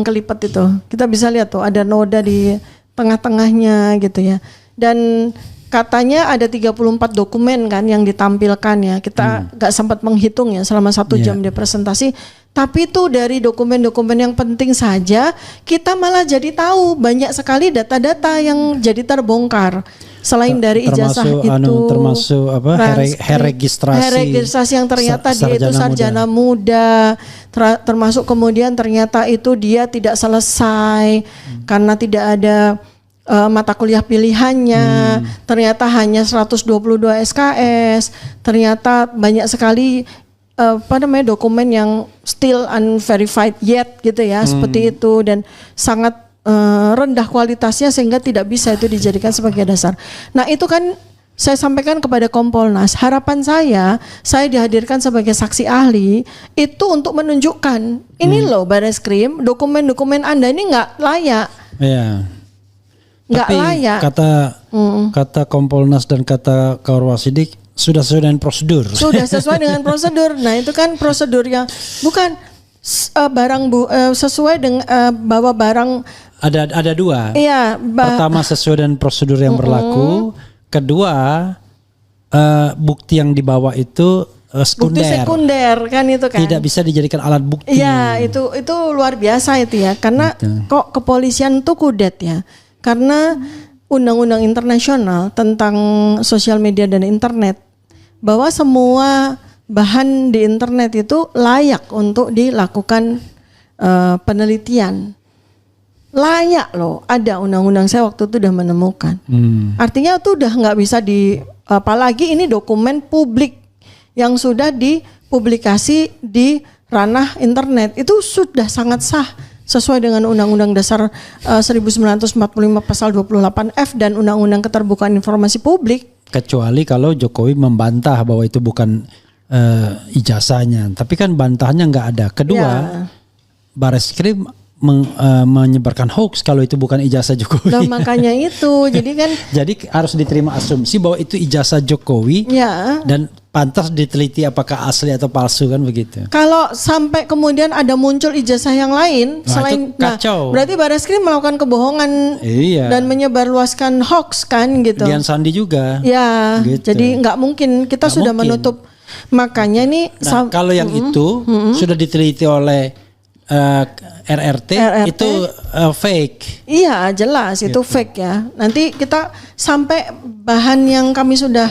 kelipat itu. Kita bisa lihat tuh ada noda di tengah-tengahnya gitu ya. Dan katanya ada 34 dokumen kan yang ditampilkan ya. Kita gak sempat menghitung ya selama 1 jam dia presentasi. Tapi itu dari dokumen-dokumen yang penting saja kita malah jadi tahu banyak sekali data-data yang jadi terbongkar. Selain dari ijazah termasuk registrasi yang ternyata dia itu sarjana muda. Termasuk kemudian ternyata itu dia tidak selesai karena tidak ada mata kuliah pilihannya, ternyata hanya 122 SKS, ternyata banyak sekali dokumen yang still unverified yet gitu ya, seperti itu, dan sangat rendah kualitasnya sehingga tidak bisa itu dijadikan sebagai dasar. Nah itu kan saya sampaikan kepada Kompolnas, harapan saya dihadirkan sebagai saksi ahli itu untuk menunjukkan ini loh Bareskrim, dokumen-dokumen Anda ini nggak layak. Iya. Nggak layak. Kata Kompolnas dan kata Kawarwasidik sudah sesuai dengan prosedur. Sudah sesuai dengan prosedur. Nah itu kan prosedur yang bukan sesuai dengan bahwa barang ada dua. Iya. Pertama sesuai dengan prosedur yang berlaku. Kedua bukti yang dibawa itu sekunder. Bukti sekunder kan itu kan. Tidak bisa dijadikan alat bukti. Iya itu luar biasa itu ya. Karena kok kepolisian tuh kudet ya. Karena undang-undang internasional tentang sosial media dan internet, bahwa semua bahan di internet itu layak untuk dilakukan penelitian. Layak loh, ada undang-undang, saya waktu itu udah menemukan. Artinya itu udah nggak bisa apalagi ini dokumen publik yang sudah dipublikasi di ranah internet, itu sudah sangat sah. Sesuai dengan Undang-Undang Dasar 1945 Pasal 28F dan Undang-Undang Keterbukaan Informasi Publik. Kecuali kalau Jokowi membantah bahwa itu bukan ijazahnya, tapi kan bantahannya nggak ada. Kedua, Bareskrim menyebarkan hoax kalau itu bukan ijazah Jokowi. Nah, makanya itu, jadi harus diterima asumsi bahwa itu ijazah Jokowi dan pantas diteliti apakah asli atau palsu kan begitu. Kalau sampai kemudian ada muncul ijazah yang lain selain kacau. Berarti Bareskrim melakukan kebohongan dan menyebarluaskan hoax kan gitu. Dian Sandi juga. Ya, gitu. Jadi nggak mungkin kita sudah menutup. Makanya ini kalau yang itu sudah diteliti oleh RRT itu fake. Iya jelas itu fake ya. Nanti kita sampai bahan yang kami sudah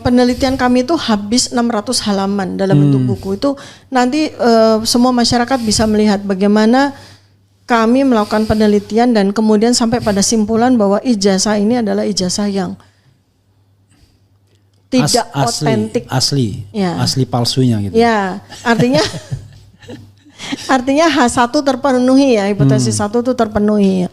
penelitian kami itu habis 600 halaman dalam bentuk buku. Itu nanti semua masyarakat bisa melihat bagaimana kami melakukan penelitian dan kemudian sampai pada simpulan bahwa ijazah ini adalah ijazah yang tidak otentik. Asli Ya. asli palsunya gitu. Ya, artinya H1 terpenuhi ya, hipotesis 1 itu terpenuhi.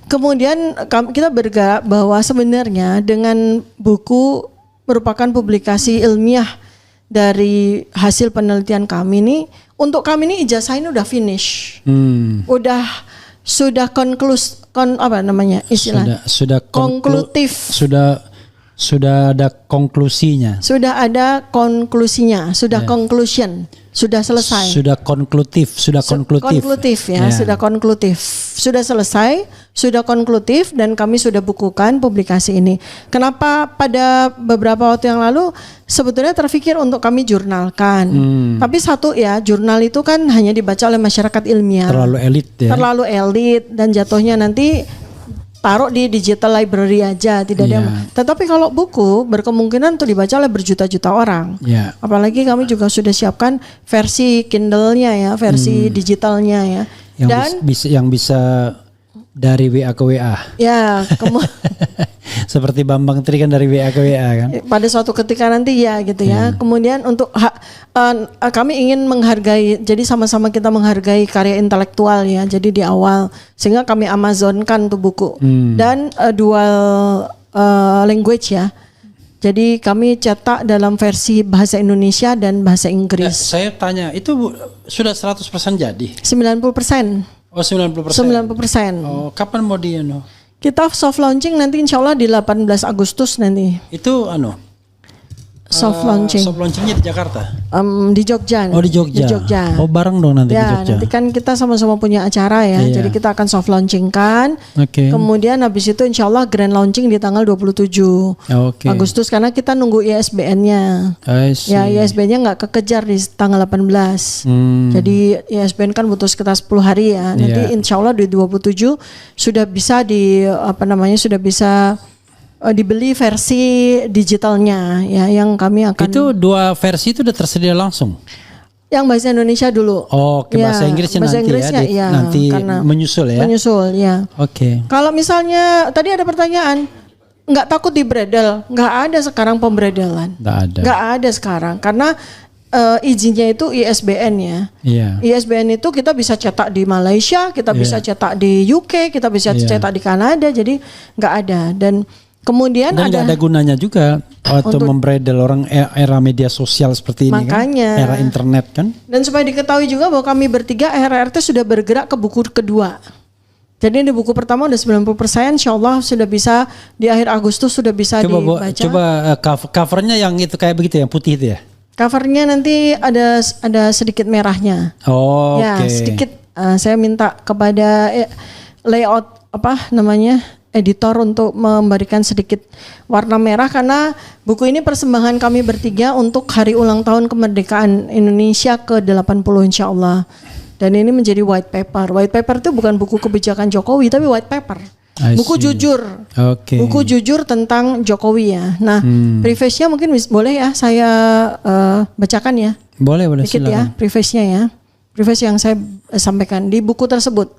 Kemudian kita bergerak bahwa sebenarnya dengan buku merupakan publikasi ilmiah dari hasil penelitian kami ini, untuk kami ini ijazah ini udah finish. Sudah apa namanya istilahnya? Sudah konklutif. Sudah ada konklusinya. Sudah ada konklusinya, sudah conclusion, sudah selesai. Sudah konklutif, sudah konklutif. Konklutif ya, sudah konklutif. Sudah selesai, sudah konklutif dan kami sudah bukukan publikasi ini. Kenapa pada beberapa waktu yang lalu sebetulnya terpikir untuk kami jurnalkan. Tapi satu ya, jurnal itu kan hanya dibaca oleh masyarakat ilmiah. Terlalu elit ya. Terlalu elit dan jatuhnya nanti taruh di digital library aja, tidak ada. Tetapi kalau buku berkemungkinan untuk dibaca oleh berjuta-juta orang. Apalagi kami juga sudah siapkan versi Kindle-nya ya, versi digitalnya ya. Yang bisa dari WA ke WA. Ya, Seperti Bambang Tri kan dari WA ke WA kan. Pada suatu ketika nanti ya gitu ya. Kemudian untuk kami ingin menghargai, jadi sama-sama kita menghargai karya intelektual ya. Jadi di awal sehingga kami Amazonkan tuh buku dan dual language ya. Jadi kami cetak dalam versi bahasa Indonesia dan bahasa Inggris. Saya tanya, itu sudah 100% jadi? 90%. Oh 90%. 90%. Oh kapan mau di Kita soft launching nanti insya Allah di 18 Agustus nanti. Itu Soft launching. Soft launchingnya di Jakarta? Di Jogja. Oh di Jogja. Di Jogja. Oh bareng dong nanti di Jogja. Nanti kan kita sama-sama punya acara ya. Iya. Jadi kita akan soft launchingkan. Oke. Kemudian habis itu insya Allah grand launching di tanggal 27 Agustus karena kita nunggu ISBN-nya. Ya ISBN-nya nggak kekejar di tanggal 18. Jadi ISBN kan butuh sekitar 10 hari ya. Nanti insya Allah di 27 sudah bisa sudah bisa dibeli versi digitalnya ya, yang kami akan. Itu dua versi itu udah tersedia langsung. Yang bahasa Indonesia dulu. Oh, ke bahasa Inggrisnya bahasa nanti Inggrisnya, ya. Nanti menyusul ya. Menyusul ya. Oke. Kalau misalnya tadi ada pertanyaan, nggak takut dibredel? Nggak ada sekarang pembredelan. Nggak ada sekarang karena izinnya itu ISBN ya. ISBN itu kita bisa cetak di Malaysia, kita bisa cetak di UK, kita bisa cetak di Kanada, jadi nggak ada. Dan kemudian nggak ada gunanya juga untuk membredel orang era media sosial seperti ini kan, era internet kan. Dan supaya diketahui juga bahwa kami bertiga RRT sudah bergerak ke buku kedua. Jadi di buku pertama udah 90%, insya Allah sudah bisa di akhir Agustus sudah bisa dibaca. Coba covernya yang itu kayak begitu yang putih itu ya. Covernya nanti ada sedikit merahnya. Oh, ya, sedikit. Saya minta kepada layout editor untuk memberikan sedikit warna merah karena buku ini persembahan kami bertiga untuk hari ulang tahun kemerdekaan Indonesia ke-80 insya Allah. Dan ini menjadi white paper. White paper itu bukan buku kebijakan Jokowi tapi white paper. Buku jujur. Buku jujur tentang Jokowi ya. Nah, preface-nya mungkin boleh ya saya bacakan ya. Boleh dikit silakan. Ya, preface-nya ya. Preface yang saya sampaikan di buku tersebut.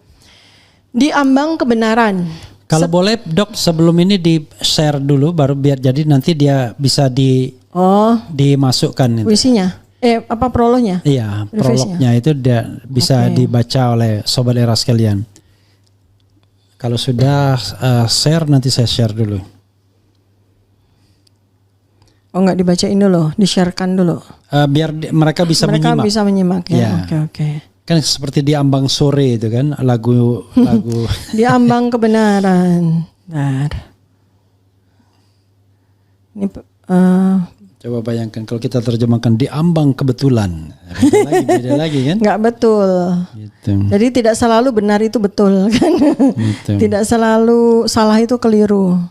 Di ambang kebenaran. Kalau boleh Dok, sebelum ini di-share dulu baru biar jadi nanti dia bisa dimasukkan itu. Puisinya? Prolognya? Iya, prolognya itu dia bisa dibaca oleh sobat era sekalian. Kalau sudah share nanti saya share dulu. Oh enggak dibacain dulu, di-sharekan dulu. Biar mereka bisa menyimak. Mereka bisa menyimak ya. Oke. Kan seperti di ambang sore itu kan lagu di ambang kebenaran. Benar. Ini coba bayangkan kalau kita terjemahkan di ambang kebetulan. Beda lagi kan? Enggak betul. Gitu. Jadi tidak selalu benar itu betul kan. Gitu. Tidak selalu salah itu keliru.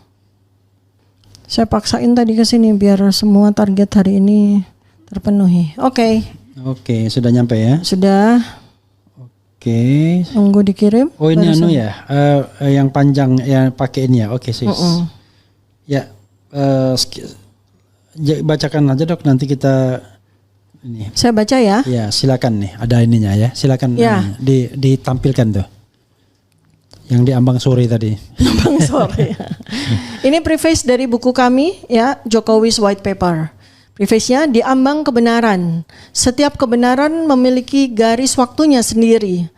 Saya paksain tadi ke sini biar semua target hari ini terpenuhi. Oke, sudah nyampe ya? Sudah. Oke. Tunggu dikirim. Oh ini yang panjang yang pakai ini ya. Oke sih. Ya bacakan aja Dok, nanti kita ini. Saya baca ya. Ya, silakan nih, ada ininya ya. Silakan Ya. ditampilkan tuh. Yang di ambang sore tadi. Bang sore. Ini preface dari buku kami ya, Jokowi's White Paper. Preface-nya, di ambang kebenaran. Setiap kebenaran memiliki garis waktunya sendiri.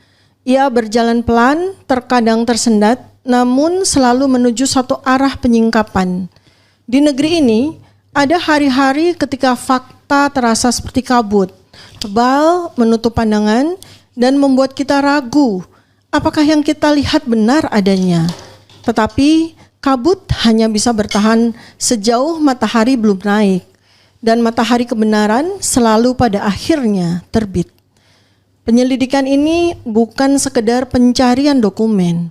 Ia berjalan pelan, terkadang tersendat, namun selalu menuju satu arah penyingkapan. Di negeri ini, ada hari-hari ketika fakta terasa seperti kabut, tebal, menutup pandangan, dan membuat kita ragu apakah yang kita lihat benar adanya. Tetapi kabut hanya bisa bertahan sejauh matahari belum naik, dan matahari kebenaran selalu pada akhirnya terbit. Penyelidikan ini bukan sekedar pencarian dokumen.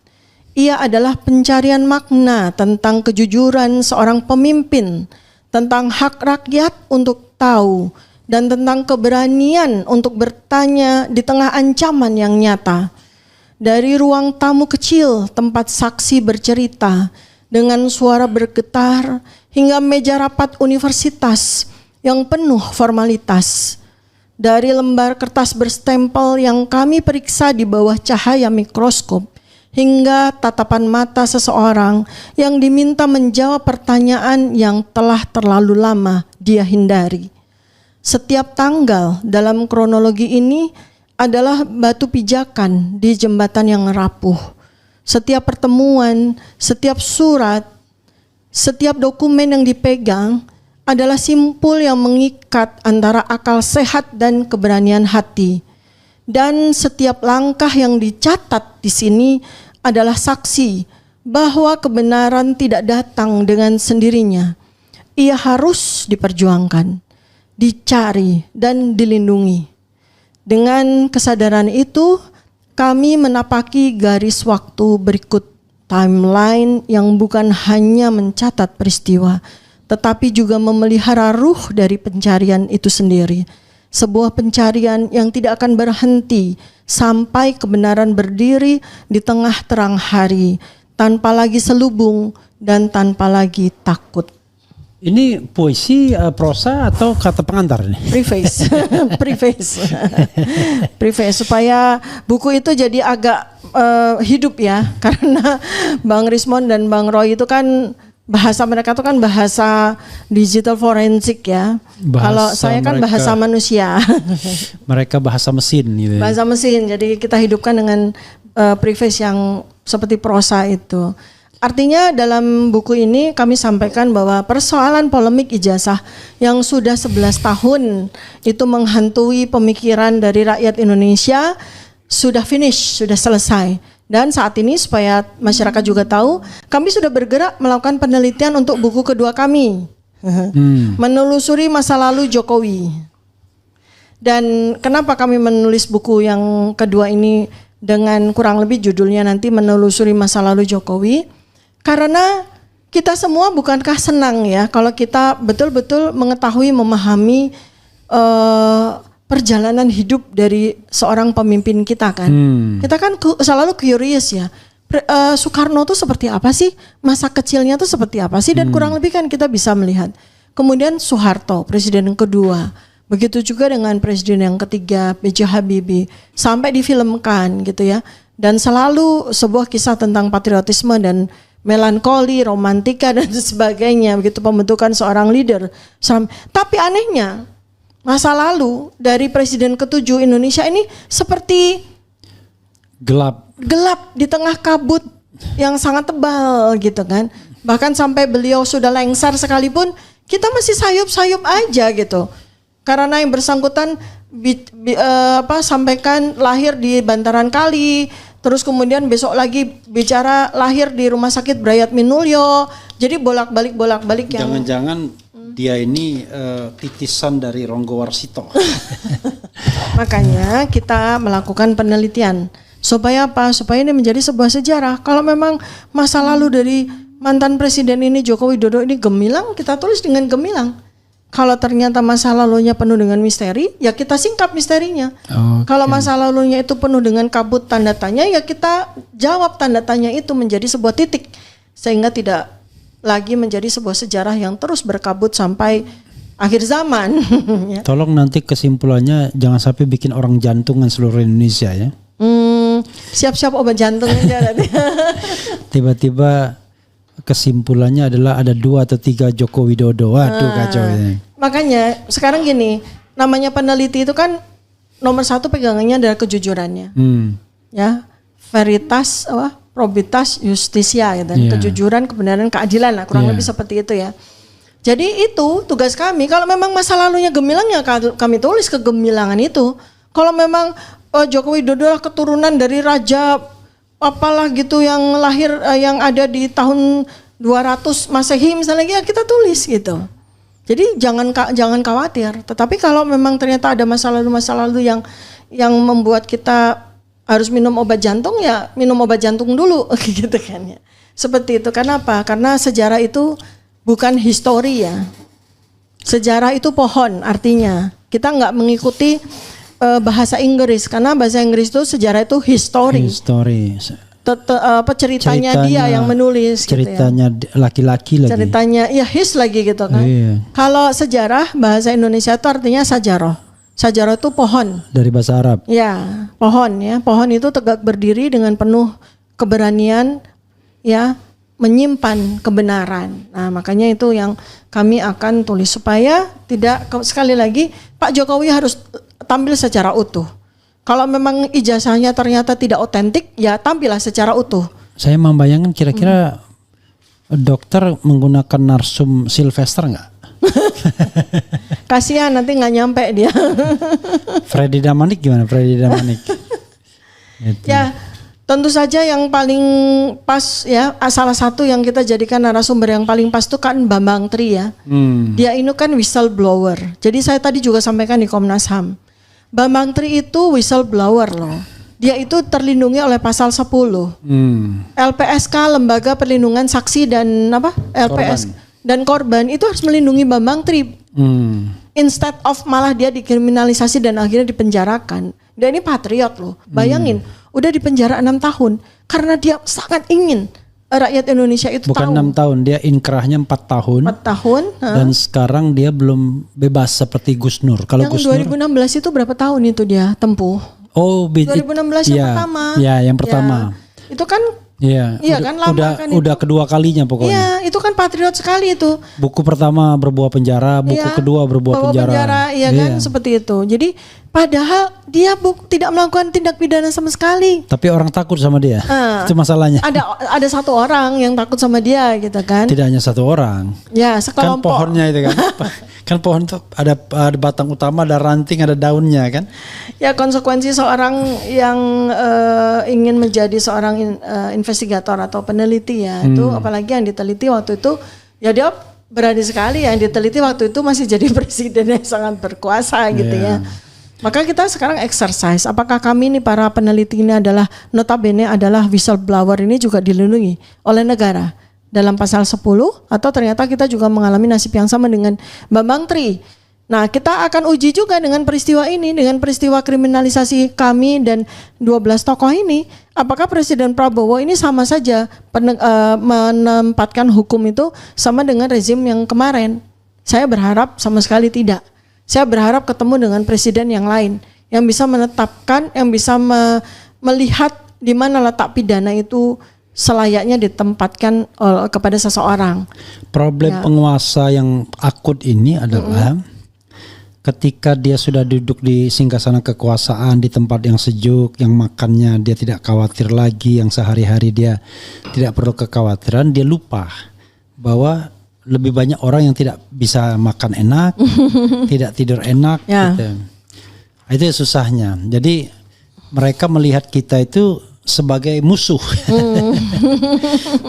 Ia adalah pencarian makna tentang kejujuran seorang pemimpin, tentang hak rakyat untuk tahu, dan tentang keberanian untuk bertanya di tengah ancaman yang nyata. Dari ruang tamu kecil tempat saksi bercerita dengan suara bergetar hingga meja rapat universitas yang penuh formalitas. Dari lembar kertas berstempel yang kami periksa di bawah cahaya mikroskop hingga tatapan mata seseorang yang diminta menjawab pertanyaan yang telah terlalu lama dia hindari. Setiap tanggal dalam kronologi ini adalah batu pijakan di jembatan yang rapuh. Setiap pertemuan, setiap surat, setiap dokumen yang dipegang adalah simpul yang mengikat antara akal sehat dan keberanian hati. Dan setiap langkah yang dicatat di sini adalah saksi bahwa kebenaran tidak datang dengan sendirinya. Ia harus diperjuangkan, dicari, dan dilindungi. Dengan kesadaran itu, kami menapaki garis waktu berikut, timeline yang bukan hanya mencatat peristiwa, tetapi juga memelihara ruh dari pencarian itu sendiri. Sebuah pencarian yang tidak akan berhenti sampai kebenaran berdiri di tengah terang hari, tanpa lagi selubung dan tanpa lagi takut. Ini puisi, prosa atau kata pengantar nih? Preface, preface supaya buku itu jadi agak hidup ya, karena Bang Rismond dan Bang Roy itu kan bahasa mereka tuh kan bahasa digital forensik ya. Kalau saya kan bahasa manusia. Mereka bahasa mesin gitu. Bahasa mesin. Jadi kita hidupkan dengan preface yang seperti prosa itu. Artinya dalam buku ini kami sampaikan bahwa persoalan polemik ijazah yang sudah 11 tahun itu menghantui pemikiran dari rakyat Indonesia sudah finish, sudah selesai. Dan saat ini supaya masyarakat juga tahu, kami sudah bergerak melakukan penelitian untuk buku kedua kami. Menelusuri masa lalu Jokowi. Dan kenapa kami menulis buku yang kedua ini dengan kurang lebih judulnya nanti menelusuri masa lalu Jokowi? Karena kita semua bukankah senang ya kalau kita betul-betul mengetahui, memahami perjalanan hidup dari seorang pemimpin kita kan. Kita kan selalu curious ya. Soekarno tuh seperti apa sih? Masa kecilnya tuh seperti apa sih? Dan kurang lebih kan kita bisa melihat. Kemudian Soeharto, presiden yang kedua. Begitu juga dengan presiden yang ketiga, B.J. Habibie. Sampai difilmkan gitu ya. Dan selalu sebuah kisah tentang patriotisme dan melankoli, romantika dan sebagainya. Begitu pembentukan seorang leader. Tapi anehnya masa lalu dari presiden ketujuh Indonesia ini seperti gelap di tengah kabut yang sangat tebal gitu kan. Bahkan sampai beliau sudah lengser sekalipun kita masih sayup-sayup aja gitu. Karena yang bersangkutan sampaikan lahir di bantaran kali, terus kemudian besok lagi bicara lahir di Rumah Sakit Brayat Minulyo. Jadi bolak-balik yang jangan-jangan dia ini titisan dari Ronggo Warsito. Makanya kita melakukan penelitian supaya apa? Supaya ini menjadi sebuah sejarah. Kalau memang masa lalu dari mantan presiden ini Joko Widodo ini gemilang, kita tulis dengan gemilang. Kalau ternyata masa lalunya penuh dengan misteri, ya kita singkap misterinya. Kalau masa lalunya itu penuh dengan kabut tanda tanya, ya kita jawab tanda tanya itu menjadi sebuah titik. Sehingga tidak lagi menjadi sebuah sejarah yang terus berkabut sampai akhir zaman. Ya. Tolong nanti kesimpulannya jangan sampai bikin orang jantungan seluruh Indonesia ya. Siap-siap obat jantung aja. Tiba-tiba kesimpulannya adalah ada 2 atau 3 Joko Widodo. Waduh kacau ini. Makanya sekarang gini, namanya peneliti itu kan nomor 1 pegangannya adalah kejujurannya. Ya, veritas, probitas, justisia gitu. Kejujuran, kebenaran, keadilan lah, kurang lebih seperti itu ya. Jadi itu tugas kami. Kalau memang masa lalunya gemilang ya kami tulis kegemilangan itu. Kalau memang Joko Widodo lah keturunan dari raja apalah gitu yang lahir yang ada di tahun 200 Masehi misalnya, ya kita tulis gitu. Jadi jangan khawatir. Tetapi kalau memang ternyata ada masa lalu yang membuat kita harus minum obat jantung, ya minum obat jantung dulu gitu kan ya. Seperti itu. Kenapa? Karena sejarah itu bukan histori ya. Sejarah itu pohon artinya. Kita nggak mengikuti bahasa Inggris, karena bahasa Inggris itu sejarah itu history. Ceritanya dia yang menulis ceritanya gitu ya. Laki-laki lagi. Ceritanya ya his lagi gitu kan. Kalau sejarah bahasa Indonesia itu artinya sajaroh. Sajaroh itu pohon. Dari bahasa Arab. Ya, pohon ya. Pohon itu tegak berdiri dengan penuh keberanian ya, menyimpan kebenaran. Nah, makanya itu yang kami akan tulis supaya tidak, sekali lagi Pak Jokowi harus tampil secara utuh. Kalau memang ijazahnya ternyata tidak otentik, ya tampillah secara utuh. Saya membayangkan kira-kira dokter menggunakan narsum Sylvester nggak? Kasihan nanti nggak nyampe dia. Freddy Damanik gimana? Freddy Damanik. Gitu. Ya, tentu saja yang paling pas ya, salah satu yang kita jadikan narasumber yang paling pas itu kan Bambang Tri ya. Dia ini kan whistleblower. Jadi saya tadi juga sampaikan di Komnas HAM. Bambang Tri itu whistleblower loh. Dia itu terlindungi oleh pasal 10. LPSK, Lembaga Perlindungan Saksi dan LPS korban. Dan korban itu harus melindungi Bambang Tri. Instead of malah dia dikriminalisasi dan akhirnya dipenjarakan. Dia ini patriot loh. Bayangin, udah dipenjara 6 tahun karena dia sangat ingin rakyat Indonesia itu bukan tahu. 6 tahun, dia inkrahnya 4 tahun. 4 tahun. Dan sekarang dia belum bebas seperti Gus Nur. Kalau yang Gus Nur 2016 itu berapa tahun itu dia tempuh? Oh, 2016 yang pertama. Ya, yang pertama. Ya, itu kan iya kan lama kan udah itu. kedua kalinya pokoknya. Iya, itu kan patriot sekali itu. Buku pertama Berbuah Penjara, buku kedua Berbuah Penjara. Iya kan, seperti itu. Jadi padahal dia tidak melakukan tindak pidana sama sekali. Tapi orang takut sama dia. Itu masalahnya. Ada satu orang yang takut sama dia gitu kan. Tidak hanya satu orang. Ya, sekelompok. Kan pohonnya itu kan. Kan pohon itu ada batang utama, ada ranting, ada daunnya kan. Ya, konsekuensi seorang yang ingin menjadi seorang investigator atau peneliti ya, itu apalagi yang diteliti waktu itu ya dia berani sekali, yang diteliti waktu itu masih jadi presiden yang sangat berkuasa gitu ya. Maka kita sekarang exercise, apakah kami ini para peneliti ini adalah notabene adalah whistleblower ini juga dilindungi oleh negara dalam pasal 10 atau ternyata kita juga mengalami nasib yang sama dengan Bambang Tri. Nah, kita akan uji juga dengan peristiwa ini, dengan peristiwa kriminalisasi kami dan 12 tokoh ini. Apakah Presiden Prabowo ini sama saja menempatkan hukum itu sama dengan rezim yang kemarin? Saya berharap sama sekali tidak. Saya berharap ketemu dengan presiden yang lain yang bisa menetapkan, yang bisa melihat di mana letak pidana itu selayaknya ditempatkan kepada seseorang. Problem penguasa yang akut ini adalah ketika dia sudah duduk di singgasana kekuasaan di tempat yang sejuk, yang makannya dia tidak khawatir lagi, yang sehari-hari dia tidak perlu kekhawatiran, dia lupa bahwa lebih banyak orang yang tidak bisa makan enak, tidak tidur enak. Gitu. Itu susahnya. Jadi mereka melihat kita itu sebagai musuh.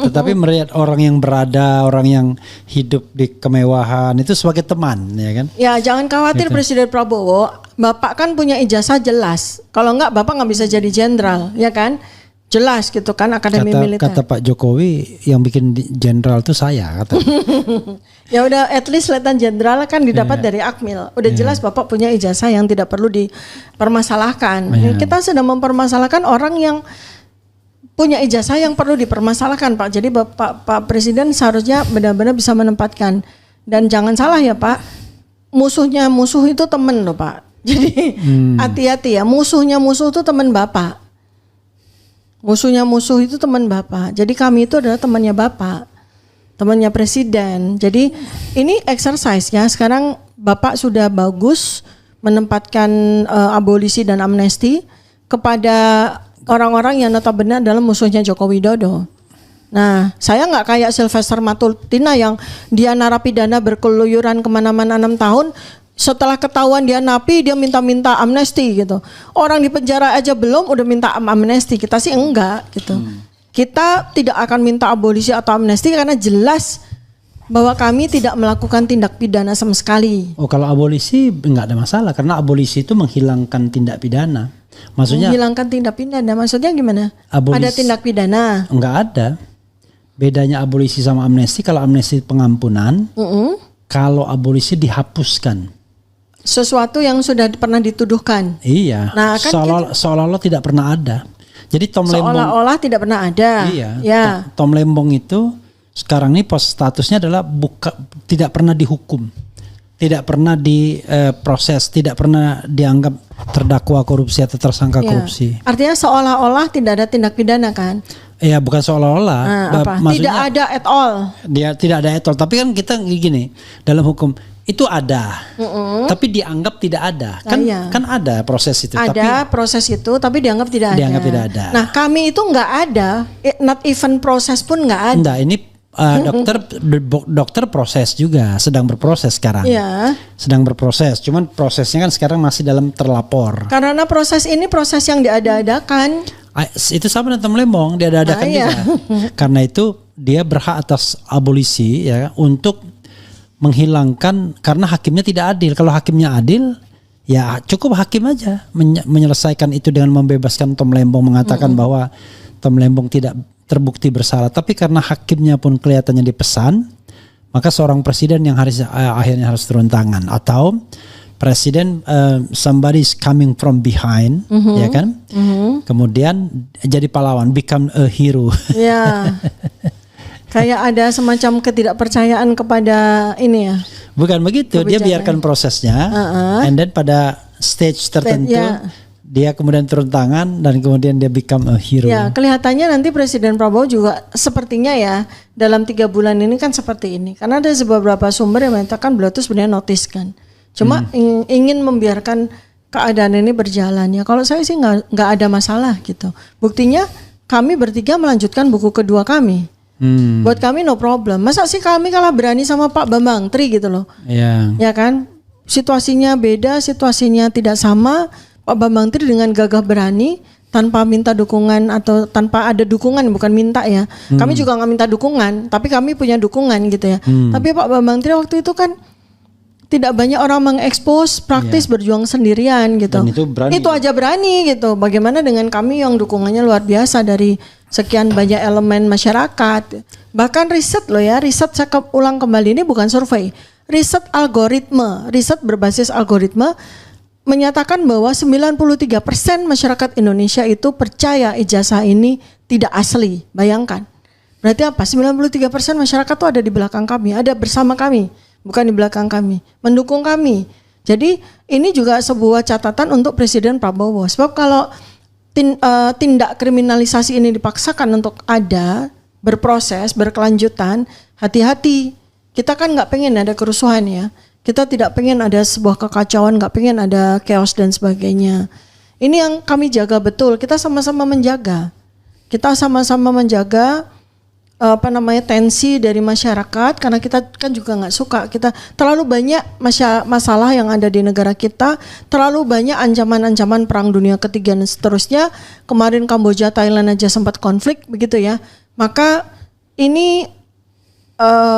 Tetapi melihat orang yang berada, orang yang hidup di kemewahan itu sebagai teman, ya kan? Ya, jangan khawatir gitu. Presiden Prabowo, Bapak kan punya ijazah jelas. Kalau enggak Bapak nggak bisa jadi jenderal, ya kan? Jelas gitu kan, akademi militer. Kata Pak Jokowi yang bikin jenderal tuh saya kata. Ya udah, at least letnan jenderal kan didapat dari Akmil. Udah jelas Bapak punya ijazah yang tidak perlu dipermasalahkan. Kita sedang mempermasalahkan orang yang punya ijazah yang perlu dipermasalahkan, Pak. Jadi Pak Presiden seharusnya benar-benar bisa menempatkan. Dan jangan salah ya Pak, musuhnya musuh itu teman loh Pak. Jadi hati-hati ya, musuhnya musuh itu teman Bapak. Musuhnya musuh itu teman Bapak. Jadi kami itu adalah temannya Bapak, temannya Presiden. Jadi ini exercise-nya sekarang Bapak sudah bagus menempatkan abolisi dan amnesti kepada orang-orang yang notabene adalah musuhnya Joko Widodo. Nah, saya nggak kayak Sylvester Matutina yang dia narapidana berkeluyuran kemana-mana 6 tahun. Setelah ketahuan dia napi, dia minta-minta amnesti gitu. Orang di penjara aja belum udah minta amnesti. Kita sih enggak gitu. Kita tidak akan minta abolisi atau amnesti karena jelas bahwa kami tidak melakukan tindak pidana sama sekali. Oh, kalau abolisi enggak ada masalah karena abolisi itu menghilangkan tindak pidana. Maksudnya menghilangkan tindak pidana maksudnya gimana? Ada tindak pidana? Enggak ada. Bedanya abolisi sama amnesti, kalau amnesti pengampunan, kalau abolisi dihapuskan. Sesuatu yang sudah pernah dituduhkan. Iya. Nah, kan seolah-olah tidak pernah ada. Jadi Tom Lembong seolah-olah tidak pernah ada. Iya. Ya. Tom Lembong itu sekarang ini statusnya adalah tidak pernah dihukum, tidak pernah diproses, tidak pernah dianggap terdakwa korupsi atau tersangka korupsi. Artinya seolah-olah tidak ada tindak pidana kan? Iya, bukan seolah-olah. Tidak ada at all. Dia tidak ada at all. Tapi kan kita gini, dalam hukum itu ada, tapi dianggap tidak ada. Kan ada proses itu. Ada proses itu, tapi dianggap tidak ada. Nah, kami itu nggak ada, not even proses pun nggak ada. Enggak, ini dokter proses juga, sedang berproses sekarang. Iya. Sedang berproses. Cuman prosesnya kan sekarang masih dalam terlapor. Karena proses ini proses yang diada-adakan. Itu sama dengan Tom Lembong, diada-adakan juga. Karena itu dia berhak atas abolisi ya untuk menghilangkan, karena hakimnya tidak adil. Kalau hakimnya adil, ya cukup hakim aja menyelesaikan itu dengan membebaskan Tom Lembong, mengatakan bahwa Tom Lembong tidak terbukti bersalah. Tapi karena hakimnya pun kelihatannya dipesan, maka seorang presiden yang akhirnya harus turun tangan. Atau presiden somebody is coming from behind, ya kan? Kemudian jadi pahlawan, become a hero. Ya. Kayak ada semacam ketidakpercayaan kepada ini ya. Bukan begitu, dia biarkan prosesnya, and then pada stage tertentu dia kemudian turun tangan dan kemudian dia become a hero. Ya, kelihatannya nanti Presiden Prabowo juga sepertinya ya dalam 3 bulan ini kan seperti ini. Karena ada beberapa sumber yang mengatakan beliau itu sebenarnya notice kan. Cuma ingin membiarkan keadaan ini berjalan ya. Kalau saya sih nggak ada masalah gitu. Buktinya kami bertiga melanjutkan buku kedua kami. Buat kami no problem. Masa sih kami kalah berani sama Pak Bambang Tri gitu loh. Iya. Ya kan? Situasinya beda, situasinya tidak sama. Pak Bambang Tri dengan gagah berani tanpa minta dukungan atau tanpa ada dukungan, bukan minta ya. Kami juga nggak minta dukungan, tapi kami punya dukungan gitu ya. Tapi Pak Bambang Tri waktu itu kan tidak banyak orang mengekspos praktis berjuang sendirian gitu. Dan itu berani. Itu aja berani gitu. Bagaimana dengan kami yang dukungannya luar biasa dari sekian banyak elemen masyarakat. Bahkan riset loh ya, riset saya ulang kembali ini bukan survei. Riset algoritma, riset berbasis algoritma menyatakan bahwa 93% masyarakat Indonesia itu percaya ijazah ini tidak asli. Bayangkan. Berarti apa? 93% masyarakat itu ada di belakang kami, ada bersama kami. Bukan di belakang kami, mendukung kami. Jadi ini juga sebuah catatan untuk Presiden Prabowo. Sebab kalau tindak kriminalisasi ini dipaksakan untuk ada, berproses, berkelanjutan, hati-hati. Kita kan nggak pengen ada kerusuhan ya. Kita tidak pengen ada sebuah kekacauan, nggak pengen ada chaos dan sebagainya. Ini yang kami jaga betul. Kita sama-sama menjaga. Kita sama-sama menjaga tensi dari masyarakat, karena kita kan juga nggak suka kita terlalu banyak masalah yang ada di negara kita, terlalu banyak ancaman-ancaman perang dunia ketiga dan seterusnya. Kemarin Kamboja, Thailand aja sempat konflik begitu ya. Maka ini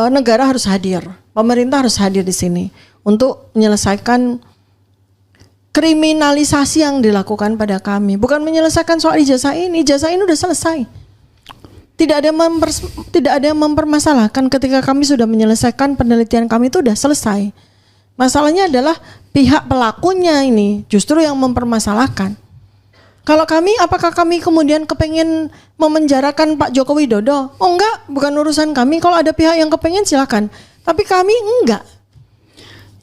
negara harus hadir, pemerintah harus hadir di sini untuk menyelesaikan kriminalisasi yang dilakukan pada kami. Bukan menyelesaikan soal ijazah ini udah selesai. Tidak ada yang mempermasalahkan ketika kami sudah menyelesaikan penelitian kami itu udah selesai. Masalahnya adalah pihak pelakunya ini justru yang mempermasalahkan. Kalau kami, apakah kami kemudian kepengen memenjarakan Pak Joko Widodo? Oh enggak, bukan urusan kami. Kalau ada pihak yang kepengen silakan. Tapi kami enggak.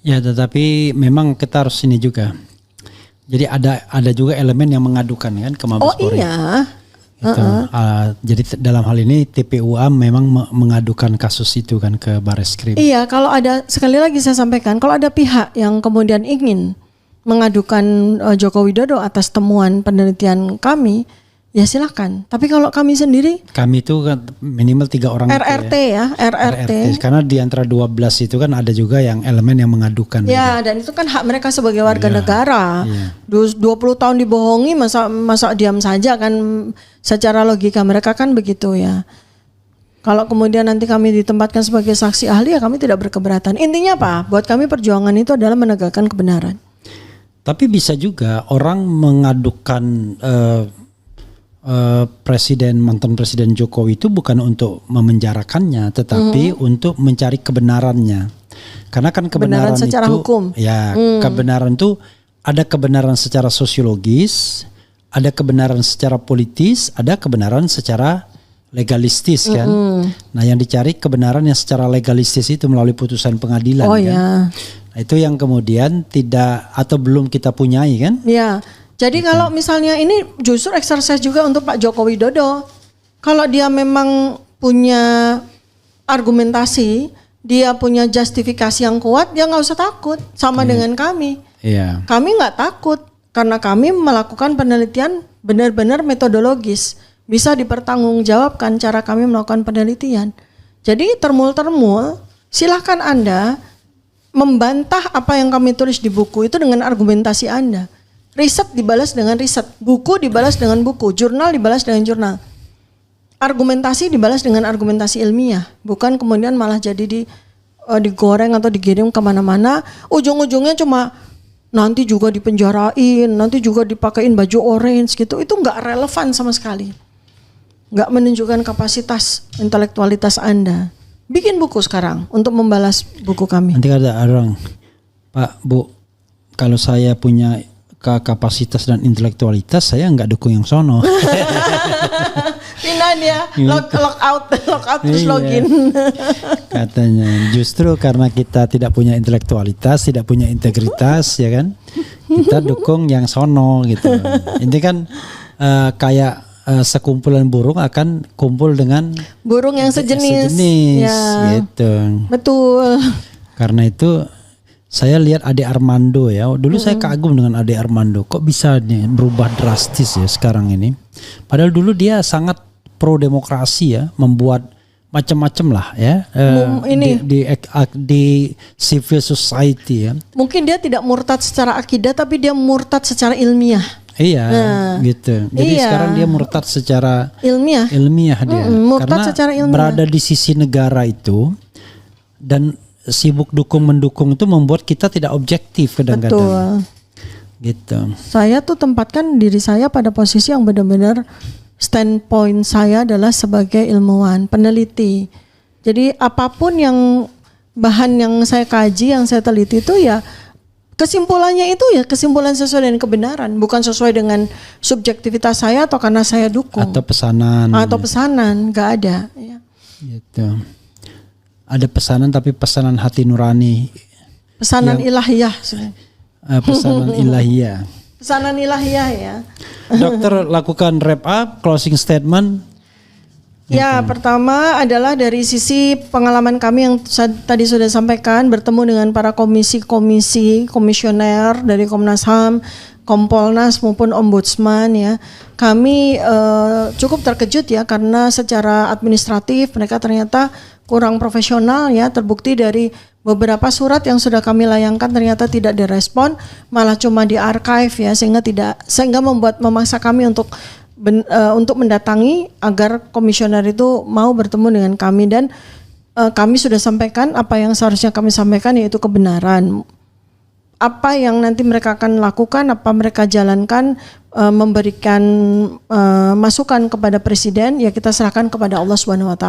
Ya, tetapi memang kita harus ini juga. Jadi ada juga elemen yang mengadukan kan ke Mabes Polri. Oh iya. Gitu. Jadi dalam hal ini TPUA memang mengadukan kasus itu kan ke Barreskrim. Iya, kalau ada, sekali lagi saya sampaikan, kalau ada pihak yang kemudian ingin mengadukan Joko Widodo atas temuan penelitian kami, ya silakan. Tapi kalau kami sendiri, Kami itu kan minimal 3 orang RRT itu ya, RRT. Karena di antara 12 itu kan ada juga yang elemen yang mengadukan. Ya, dan itu kan hak mereka sebagai warga Iya, negara. iya. 20 tahun dibohongi, masa diam saja kan, secara logika mereka kan begitu ya. Kalau kemudian nanti kami ditempatkan sebagai saksi ahli, ya kami tidak berkeberatan. Intinya apa? Buat kami perjuangan itu adalah menegakkan kebenaran. Tapi bisa juga orang mengadukan mantan presiden Jokowi itu bukan untuk memenjarakannya, tetapi untuk mencari kebenarannya. Karena kan kebenaran secara itu, hukum. ya kebenaran itu ada kebenaran secara sosiologis, ada kebenaran secara politis, ada kebenaran secara legalistis kan. Nah, yang dicari kebenaran yang secara legalistis itu melalui putusan pengadilan. Oh kan? ya. Nah, itu yang kemudian tidak atau belum kita punyai kan. Ya. Jadi kalau misalnya ini justru exercise juga untuk Pak Joko Widodo. Kalau dia memang punya argumentasi, dia punya justifikasi yang kuat, dia nggak usah takut. Sama dengan kami. Iya. Kami nggak takut karena kami melakukan penelitian benar-benar metodologis. Bisa dipertanggungjawabkan cara kami melakukan penelitian. Jadi termul-termul, silahkan Anda membantah apa yang kami tulis di buku itu dengan argumentasi Anda. Riset dibalas dengan riset, buku dibalas dengan buku, jurnal dibalas dengan jurnal. Argumentasi dibalas dengan argumentasi ilmiah, bukan kemudian malah jadi digoreng atau digiring kemana-mana. Ujung-ujungnya cuma nanti juga dipenjarain, nanti juga dipakein baju orange gitu. Itu nggak relevan sama sekali, nggak menunjukkan kapasitas intelektualitas Anda. Bikin buku sekarang untuk membalas buku kami. Nanti ada orang, Pak, Bu, kalau saya punya kapasitas dan intelektualitas, saya nggak dukung yang sono. Pindah dia, lock out terus login. Katanya, justru karena kita tidak punya intelektualitas, tidak punya integritas, ya kan, kita dukung yang sono gitu. Ini kan kayak sekumpulan burung akan kumpul dengan burung yang sejenis. Ya. Gitu. Betul. Karena itu saya lihat Ade Armando ya. Dulu saya kagum dengan Ade Armando. Kok bisa nih berubah drastis ya sekarang ini. Padahal dulu dia sangat pro demokrasi ya, membuat macam-macam lah ya. Di civil society ya. Mungkin dia tidak murtad secara akidah, tapi dia murtad secara ilmiah. Iya, gitu. Jadi sekarang dia murtad secara ilmiah dia. Murtad Karena secara ilmiah. Berada di sisi negara itu dan sibuk mendukung itu membuat kita tidak objektif kadang-kadang. Betul. Gitu. Saya tuh tempatkan diri saya pada posisi yang benar-benar standpoint saya adalah sebagai ilmuwan, peneliti. Jadi apapun yang bahan yang saya kaji, yang saya teliti itu ya kesimpulannya itu ya kesimpulan sesuai dengan kebenaran, bukan sesuai dengan subjektivitas saya atau karena saya dukung. Atau pesanan. Nggak ada. Ya. Gitu. Ada pesanan tapi pesanan hati nurani. Pesanan ilahiyah. Pesanan ilahiyah. Pesanan ilahiyah ya. Dokter lakukan wrap up, closing statement. Ya, pertama adalah dari sisi pengalaman kami yang tadi sudah sampaikan, bertemu dengan para komisioner dari Komnas HAM, Kompolnas maupun Ombudsman ya. Kami cukup terkejut ya karena secara administratif mereka ternyata kurang profesional ya, terbukti dari beberapa surat yang sudah kami layangkan ternyata tidak direspon, malah cuma di archive ya, sehingga memaksa kami untuk mendatangi agar komisioner itu mau bertemu dengan kami, dan kami sudah sampaikan apa yang seharusnya kami sampaikan, yaitu kebenaran. Apa yang nanti mereka akan lakukan, apa mereka jalankan, memberikan masukan kepada presiden, ya kita serahkan kepada Allah SWT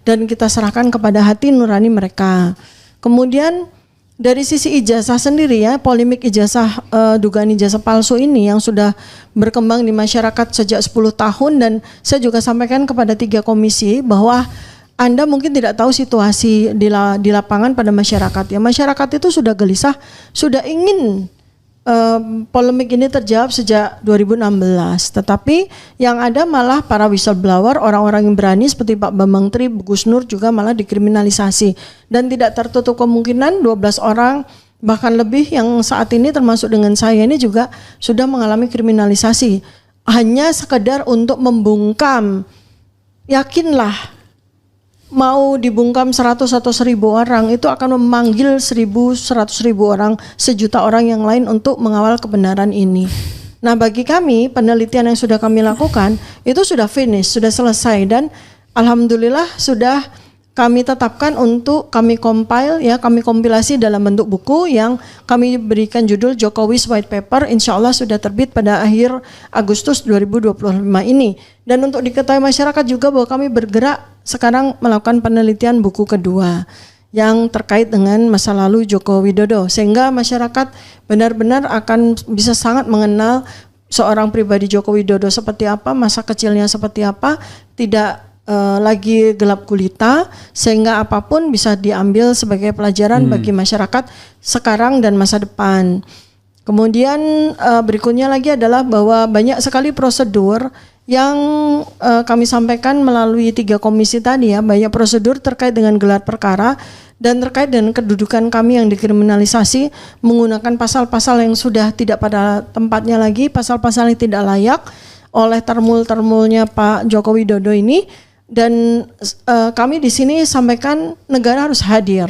dan kita serahkan kepada hati nurani mereka. Kemudian dari sisi ijazah sendiri ya, polemik ijazah dugaan ijazah palsu ini yang sudah berkembang di masyarakat sejak 10 tahun, dan saya juga sampaikan kepada 3 komisi bahwa Anda mungkin tidak tahu situasi di lapangan pada masyarakat. Ya, masyarakat itu sudah gelisah, sudah ingin polemik ini terjawab sejak 2016. Tetapi yang ada malah para whistleblower, orang-orang yang berani seperti Pak Bambang Tri, Gus Nur juga malah dikriminalisasi. Dan tidak tertutup kemungkinan 12 orang bahkan lebih yang saat ini termasuk dengan saya ini juga sudah mengalami kriminalisasi. Hanya sekedar untuk membungkam. Yakinlah, mau dibungkam 100 atau 1000 orang itu akan memanggil 100.000 orang, sejuta orang yang lain untuk mengawal kebenaran ini. Nah, bagi kami penelitian yang sudah kami lakukan itu sudah finish, sudah selesai, dan alhamdulillah sudah kami tetapkan untuk kami compile, ya, kami kompilasi dalam bentuk buku yang kami berikan judul Jokowi's White Paper. Insya Allah sudah terbit pada akhir Agustus 2025 ini. Dan untuk diketahui masyarakat juga bahwa kami bergerak sekarang melakukan penelitian buku kedua yang terkait dengan masa lalu Joko Widodo, sehingga masyarakat benar-benar akan bisa sangat mengenal seorang pribadi Joko Widodo seperti apa, masa kecilnya seperti apa, tidak lagi gelap gulita, sehingga apapun bisa diambil sebagai pelajaran bagi masyarakat sekarang dan masa depan. Kemudian berikutnya lagi adalah bahwa banyak sekali prosedur yang kami sampaikan melalui 3 komisi tadi, ya, banyak prosedur terkait dengan gelar perkara dan terkait dengan kedudukan kami yang dikriminalisasi menggunakan pasal-pasal yang sudah tidak pada tempatnya lagi, pasal-pasal yang tidak layak oleh termul-termulnya Pak Joko Widodo ini. Dan kami di sini sampaikan negara harus hadir,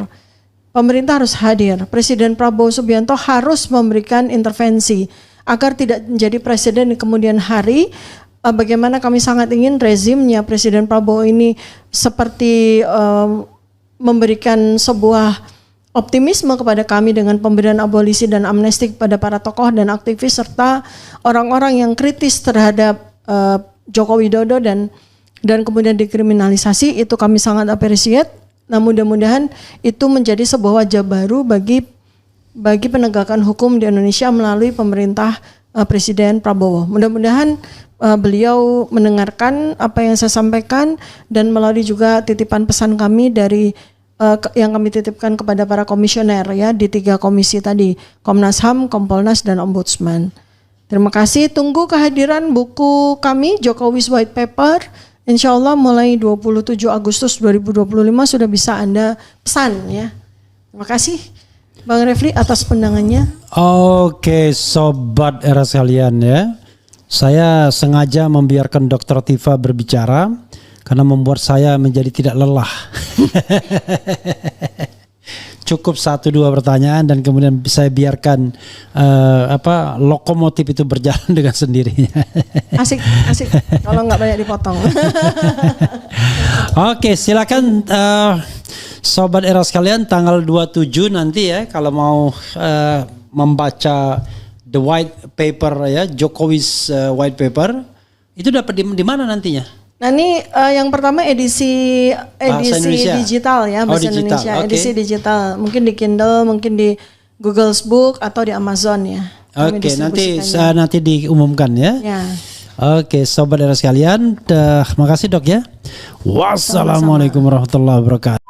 pemerintah harus hadir, Presiden Prabowo Subianto harus memberikan intervensi agar tidak menjadi presiden di kemudian hari. Bagaimana kami sangat ingin rezimnya Presiden Prabowo ini seperti memberikan sebuah optimisme kepada kami dengan pemberian abolisi dan amnesti kepada para tokoh dan aktivis serta orang-orang yang kritis terhadap Joko Widodo dan kemudian dikriminalisasi. Itu kami sangat appreciate. Nah, mudah-mudahan itu menjadi sebuah wajah baru bagi penegakan hukum di Indonesia melalui pemerintah Presiden Prabowo. Mudah-mudahan beliau mendengarkan apa yang saya sampaikan dan melalui juga titipan pesan kami dari yang kami titipkan kepada para komisioner, ya, di 3 komisi tadi, Komnas HAM, Kompolnas, dan Ombudsman. Terima kasih. Tunggu kehadiran buku kami Jokowi's White Paper. Insya Allah mulai 27 Agustus 2025 sudah bisa Anda pesan, ya. Terima kasih Bang Refli atas pandangannya. Oke, sobat era sekalian, ya. Saya sengaja membiarkan Dr. Tifa berbicara karena membuat saya menjadi tidak lelah. Cukup 1-2 pertanyaan dan kemudian saya biarkan lokomotif itu berjalan dengan sendirinya. Asik kalau nggak banyak dipotong. Oke, silakan sobat era sekalian, tanggal 27 nanti, ya, kalau mau membaca the white paper, ya, Jokowi's white paper, itu dapat di mana nantinya? Nah, ini yang pertama edisi digital, ya, bahasa Indonesia, okay. Edisi digital, mungkin di Kindle, mungkin di Google Book atau di Amazon, ya. Oke, nanti diumumkan, ya. Ya. Oke, sobat era sekalian, terima kasih, Dok, ya. Wassalamualaikum warahmatullahi wabarakatuh.